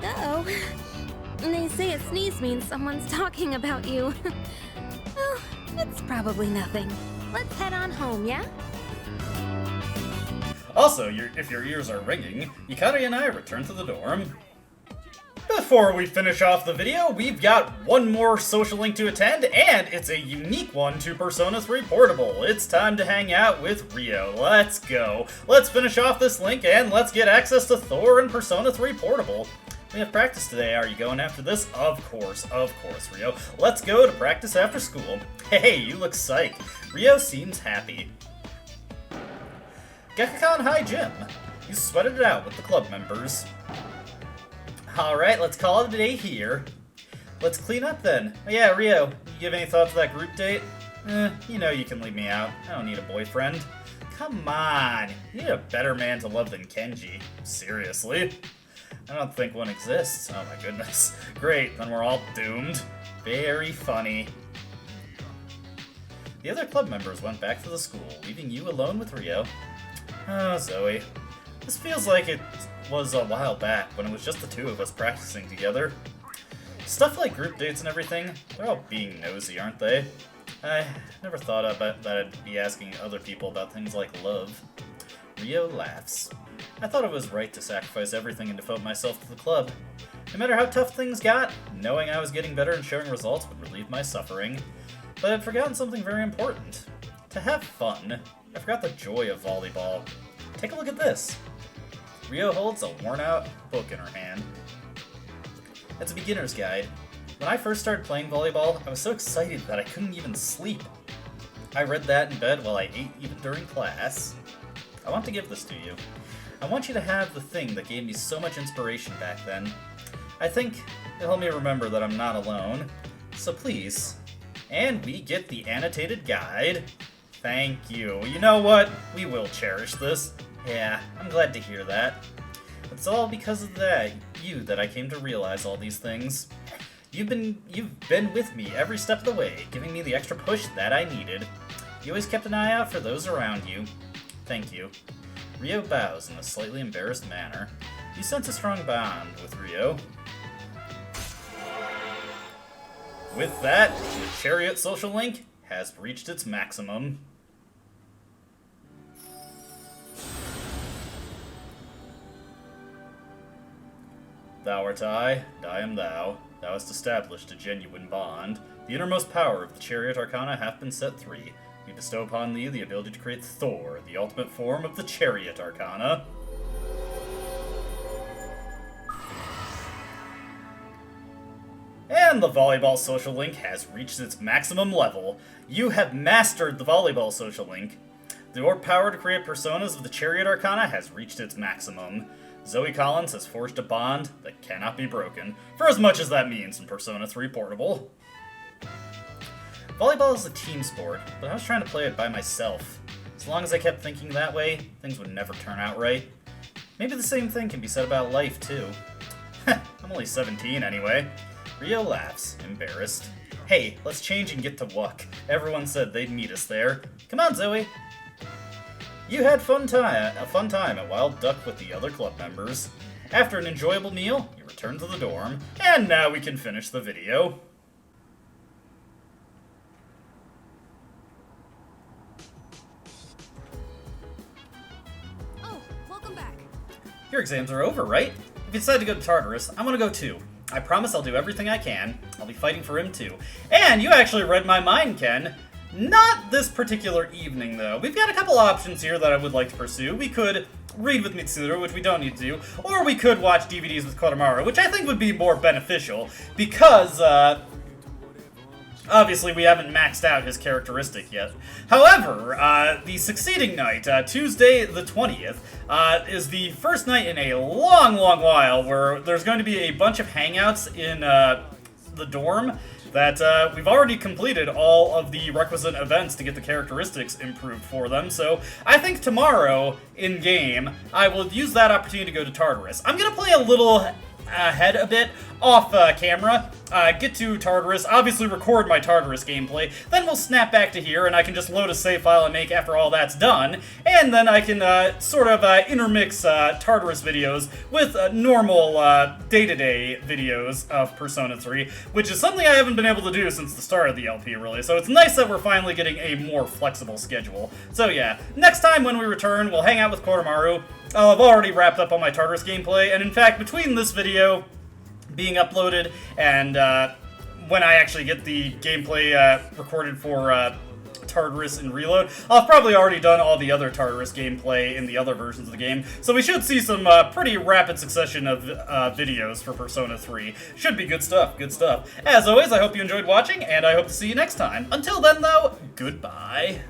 Uh-oh. They say a sneeze means someone's talking about you. Well, it's probably nothing. Let's head on home, yeah? Also, if your ears are ringing, Yukari and I return to the dorm. Before we finish off the video, we've got one more social link to attend, and it's a unique one to Persona 3 Portable. It's time to hang out with Rio. Let's go. Let's finish off this link, and let's get access to Thor and Persona 3 Portable. We have practice today. Are you going after this? Of course, Rio. Let's go to practice after school. Hey, you look psyched. Rio seems happy. Gekukan High Gym. You sweated it out with the club members. Alright, let's call it a day here. Let's clean up then. Oh yeah, Rio, you give any thought to that group date? You know you can leave me out. I don't need a boyfriend. Come on, you need a better man to love than Kenji. Seriously? I don't think one exists. Oh my goodness. Great, then we're all doomed. Very funny. The other club members went back to the school, leaving you alone with Rio. Oh, Zoe. This feels like it was a while back when it was just the two of us practicing together. Stuff like group dates and everything, they're all being nosy, aren't they? I never thought about that I'd be asking other people about things like love. Rio laughs. I thought it was right to sacrifice everything and devote myself to the club. No matter how tough things got, knowing I was getting better and showing results would relieve my suffering. But I'd forgotten something very important. To have fun. I forgot the joy of volleyball. Take a look at this. Rio holds a worn-out book in her hand. It's a beginner's guide. When I first started playing volleyball, I was so excited that I couldn't even sleep. I read that in bed while I ate even during class. I want to give this to you. I want you to have the thing that gave me so much inspiration back then. I think it'll help me remember that I'm not alone. So please. And we get the annotated guide. Thank you. You know what? We will cherish this. Yeah, I'm glad to hear that. It's all because of you that I came to realize all these things. You've been with me every step of the way, giving me the extra push that I needed. You always kept an eye out for those around you. Thank you. Rio bows in a slightly embarrassed manner. You sense a strong bond with Rio. With that, the Chariot social link has reached its maximum. Thou art I am thou. Thou hast established a genuine bond. The innermost power of the Chariot Arcana hath been set free. We bestow upon thee the ability to create Thor, the ultimate form of the Chariot Arcana. And the volleyball social link has reached its maximum level. You have mastered the volleyball social link. Your power to create personas of the Chariot Arcana has reached its maximum. Zoe Collins has forged a bond that cannot be broken, for as much as that means in Persona 3 Portable. Volleyball is a team sport, but I was trying to play it by myself. As long as I kept thinking that way, things would never turn out right. Maybe the same thing can be said about life, too. I'm only 17 anyway. Rio laughs, embarrassed. Hey, let's change and get to Wuck. Everyone said they'd meet us there. Come on, Zoe. You had a fun time at Wild Duck with the other club members. After an enjoyable meal, you return to the dorm, and now we can finish the video. Oh, welcome back. Your exams are over, right? If you decide to go to Tartarus, I'm gonna go too. I promise I'll do everything I can. I'll be fighting for him too. And you actually read my mind, Ken. Not this particular evening, though. We've got a couple options here that I would like to pursue. We could read with Mitsuru, which we don't need to do, or we could watch DVDs with Koromaru, which I think would be more beneficial, because, obviously we haven't maxed out his characteristic yet. However, the succeeding night, Tuesday the 20th, is the first night in a long, long while where there's going to be a bunch of hangouts in the dorm that we've already completed all of the requisite events to get the characteristics improved for them. So I think tomorrow, in-game, I will use that opportunity to go to Tartarus. I'm going to play a little ahead a bit off camera, get to Tartarus, obviously record my Tartarus gameplay, then we'll snap back to here and I can just load a save file and make after all that's done, and then I can sort of intermix Tartarus videos with normal day-to-day videos of Persona 3, which is something I haven't been able to do since the start of the LP, really, so it's nice that we're finally getting a more flexible schedule. So yeah, next time when we return, we'll hang out with Koromaru. I've already wrapped up on my Tartarus gameplay, and in fact, between this video being uploaded and when I actually get the gameplay recorded for Tartarus and Reload, I've probably already done all the other Tartarus gameplay in the other versions of the game, so we should see some pretty rapid succession of videos for Persona 3. Should be good stuff, good stuff. As always, I hope you enjoyed watching, and I hope to see you next time. Until then, though, goodbye.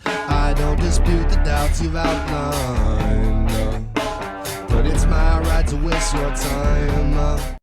I don't dispute the doubts you've outlined, but it's my right to waste your time.